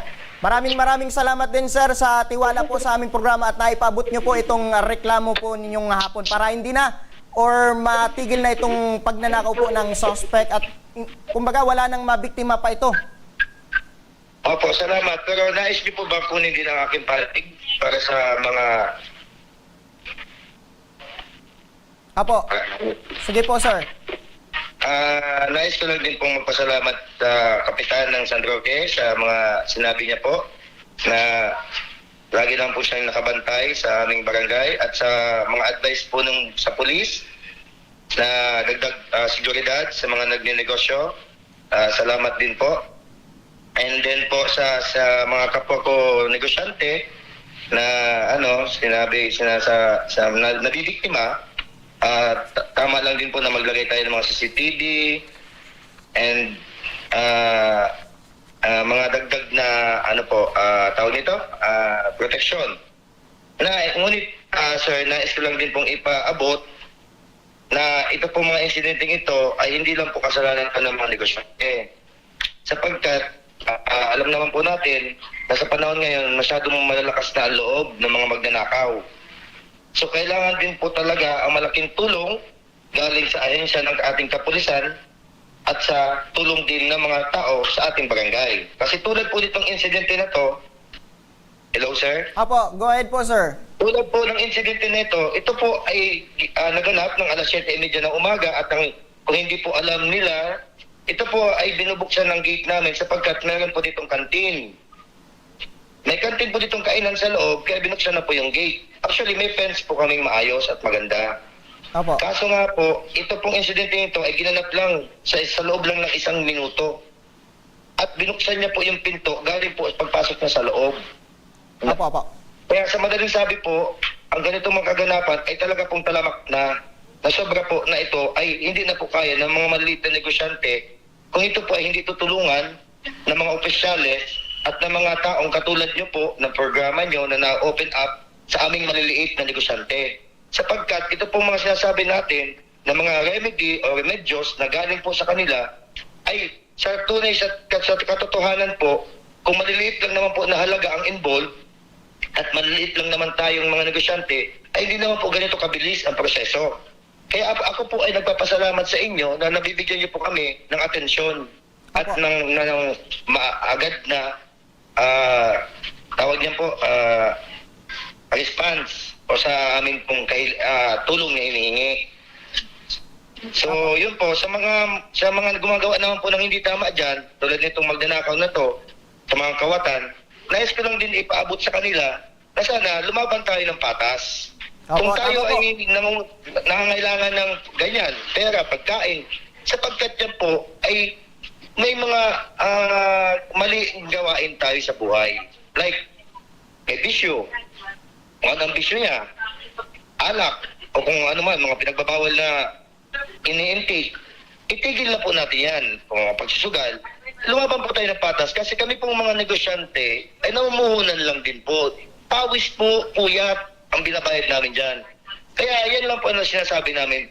Maraming salamat din, sir, sa tiwala po sa aming programa at naipabot niyo po itong reklamo po ninyong hapon para hindi na or matigil na itong pagnanakaw po ng suspect at kumbaga wala nang mabiktima pa ito. Opo, salamat. Pero nais niyo po ba kunin din ang aking panig para sa mga... Apo. Sige po, sir. Nais ko lang din pong magpasalamat sa Kapitan ng San Roque sa mga sinabi niya po na lagi lang po siyang nakabantay sa aming barangay at sa mga advice po sa pulis na dagdag seguridad sa mga nagnenegosyo. Salamat din po. And then po sa mga kapwa ko negosyante na nabibiktima, tama lang din po na maglagay tayo ng mga CCTV and mga dagdag na tawag nito, protection. Ngunit sir, nais ko lang din pong ipaabot na ito pong mga insidenteng ito ay hindi lang po kasalanan ng mga negosyante. Sapagkat alam naman po natin na sa panahon ngayon masyadong malalakas na ang loob ng mga magnanakaw. So kailangan din po talaga ang malaking tulong galing sa ahensya ng ating kapulisan at sa tulong din ng mga tao sa ating barangay. Kasi tulad po nitong insidente na to, hello sir? Apo, go ahead po sir. Tulad po ng insidente nito, ito po ay naganap ng alas 7:30 ng umaga at kung hindi po alam nila, ito po ay binubuksan ng gate namin sapagkat meron po ditong kantin. May kantin po ditong kainan sa loob kaya binuksan na po yung gate. Actually, may fence po kaming maayos at maganda. Apo. Kaso nga po, ito pong insidente nito ay ginanap lang sa loob lang ng 1 minuto. At binuksan niya po yung pinto galing po at pagpasok na sa loob. Apo. Kaya sa madaling sabi po, ang ganitong mga kaganapan ay talaga pong talamak na sobra po na ito ay hindi na po kaya ng mga maliliit na negosyante kung ito po ay hindi tutulungan ng mga opisyales at ng mga taong katulad nyo po ng programa nyo na na-open up sa aming maliliit na negosyante. Sapagkat ito pong mga sinasabi natin na mga remedy o remedios na galing po sa kanila ay sa tunay sa katotohanan po, kung maliliit lang naman po na halaga ang involved at maliliit lang naman tayong mga negosyante, ay hindi naman po ganito kabilis ang proseso. Kaya ako po ay nagpapasalamat sa inyo na nabibigyan niyo po kami ng atensyon at ng agad na tawag niyan po response o sa aming pong tulong na hinihingi. So, yun po, sa mga gumagawa naman po ng hindi tama dyan, tulad nitong magnanakaw na to, sa mga kawatan, nais ko lang din ipaabot sa kanila na sana lumaban tayo ng patas. Kung tayo ay nangangailangan ng ganyan, pera, pagkain, sapagkat yan po ay may mga maling gawain tayo sa buhay. Like, may bisyo. Kung ano ang bisyo niya, alak, o kung ano man, mga pinagbabawal na ini-intake, itigil na po natin yan. Kung mga pagsusugal, lumaban po tayo ng patas kasi kami pong mga negosyante ay namumuhunan lang din po. Pawis po, puyat, ang binabayad namin dyan. Kaya yan lang po ang sinasabi namin.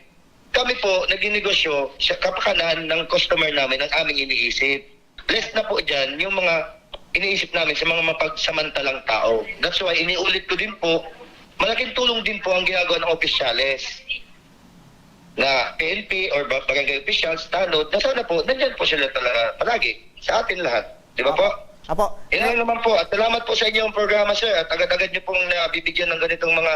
Kami po, naging-negosyo sa kapakanan ng customer namin ang aming iniisip. Less na po dyan yung mga iniisip namin sa mga mapagsamantalang tao. That's why iniulit ko din po, malaking tulong din po ang ginagawa ng opisyales na PNP or barangay officials, tanod, na sana po, nandyan po sila talaga palagi sa atin lahat. Di ba po? Apo. Yan lang naman po. At salamat po sa inyong programa, sir. At agad-agad nyo pong nabibigyan ng ganitong mga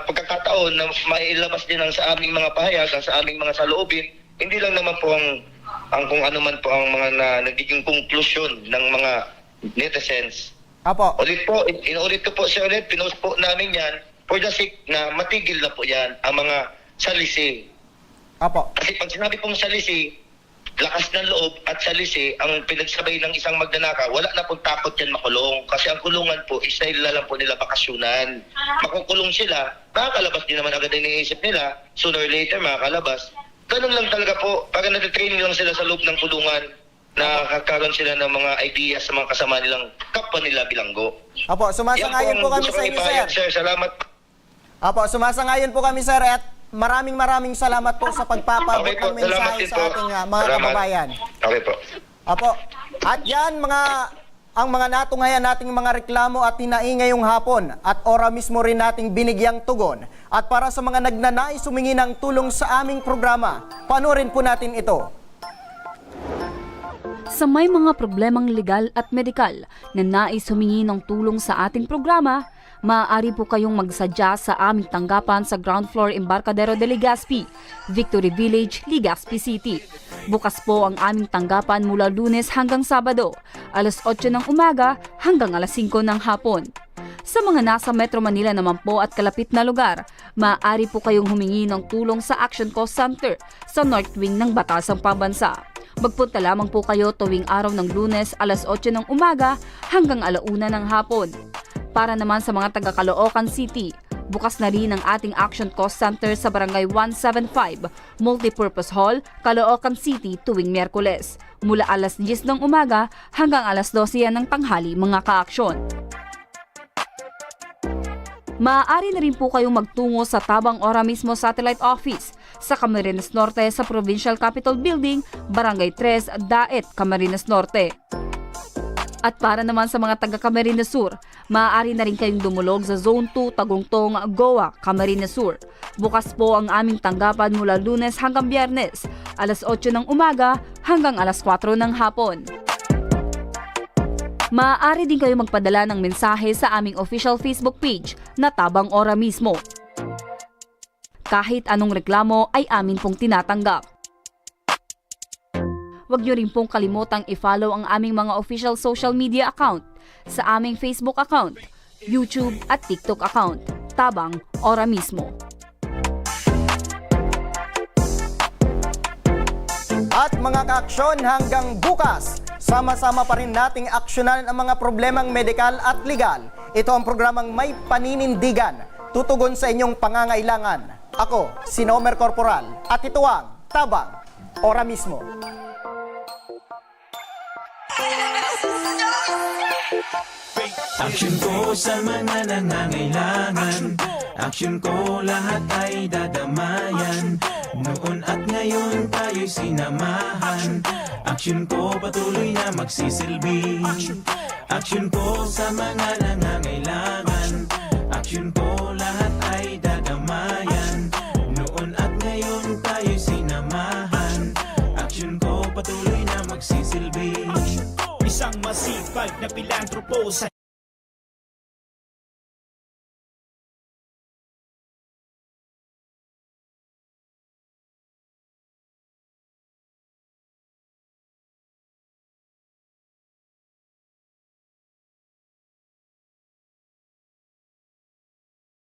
pagkakataon na mailabas din ang sa aming mga pahayag, ang sa aming mga saloobin. Hindi lang naman po ang kung ano man po ang mga nagiging konklusyon ng mga netizens. Apo. Ulit po, inuulit ko po, sir, ulit, pinost po namin yan for the sake na matigil na po yan ang mga salisi. Apo. Kasi pag sinabi pong salisi, lakas ng loob at salisi ang pinagsabay ng isang magnanakaw, wala na pong takot yan makulong. Kasi ang kulungan po, style na lang po nila bakasyunan. Makukulong sila, makakalabas din naman agad ang iniisip nila, sooner or later makakalabas. Ganun lang talaga po, para natitraining lang sila sa loob ng kulungan, nakakaroon sila ng mga ideas sa mga kasama nilang kapwa nila bilanggo. Apo, sumasangayon po kami sa inyo, sir. Salamat. Apo, sumasangayon po kami, sir, at maraming salamat po sa pagpapabot ng mensahe sa ating mga kababayan. Okay po. Apo, at yan ang mga natungayan nating mga reklamo at hinaing ngayong hapon at ora mismo rin nating binigyang tugon. At para sa mga nagnanais humingi ng tulong sa aming programa, panoorin po natin ito. Sa may mga problemang legal at medikal na nais humingi ng tulong sa ating programa, maaari po kayong magsadya sa aming tanggapan sa ground floor Embarcadero de Legazpi, Victory Village, Legazpi City. Bukas po ang aming tanggapan mula Lunes hanggang Sabado, alas 8 ng umaga hanggang alas 5 ng hapon. Sa mga nasa Metro Manila naman po at kalapit na lugar, maaari po kayong humingi ng tulong sa Action Call Center sa North Wing ng Batasang Pambansa. Magpunta lamang po kayo tuwing araw ng Lunes alas 8 ng umaga hanggang alauna ng hapon. Para naman sa mga taga Caloocan City, bukas na rin ang ating Action Cost Center sa Barangay 175, Multipurpose Hall, Caloocan City tuwing Miyerkules, mula alas 10 ng umaga hanggang alas 12 ng tanghali mga ka-aksyon. Maaari na rin po kayong magtungo sa Tabang Ora mismo Satellite Office sa Camarines Norte sa Provincial Capitol Building, Barangay 3, Daet, Camarines Norte. At para naman sa mga taga Camarines Sur, maaari na rin kayong dumulog sa Zone 2 Tagungtong, Goa, Camarines Sur. Bukas po ang aming tanggapan mula Lunes hanggang Biyernes, alas 8 ng umaga hanggang alas 4 ng hapon. Maaari din kayo magpadala ng mensahe sa aming official Facebook page na Tabang Ora mismo. Kahit anong reklamo ay amin pong tinatanggap. Huwag niyo rin pong kalimutang i-follow ang aming mga official social media account sa aming Facebook account, YouTube at TikTok account, Tabang Ora mismo. At mga kaaksyon, hanggang bukas, sama-sama pa rin nating aksyonan ang mga problemang medikal at legal. Ito ang programang May Paninindigan, tutugon sa inyong pangangailangan. Ako, si Nomer Corporal, at ito ang Tabang Ora mismo. Aksyon ko sa mga nangangailangan, aksyon ko lahat ay dadamayan. Noon at ngayon tayo'y sinamahan, aksyon ko patuloy na magsisilbi. Aksyon ko sa mga nangangailangan, aksyon ko lahat ay dadamayan. Noon at ngayon tayo'y sinamahan, aksyon ko patuloy na magsisilbi. Isang masipag na pilantropo sa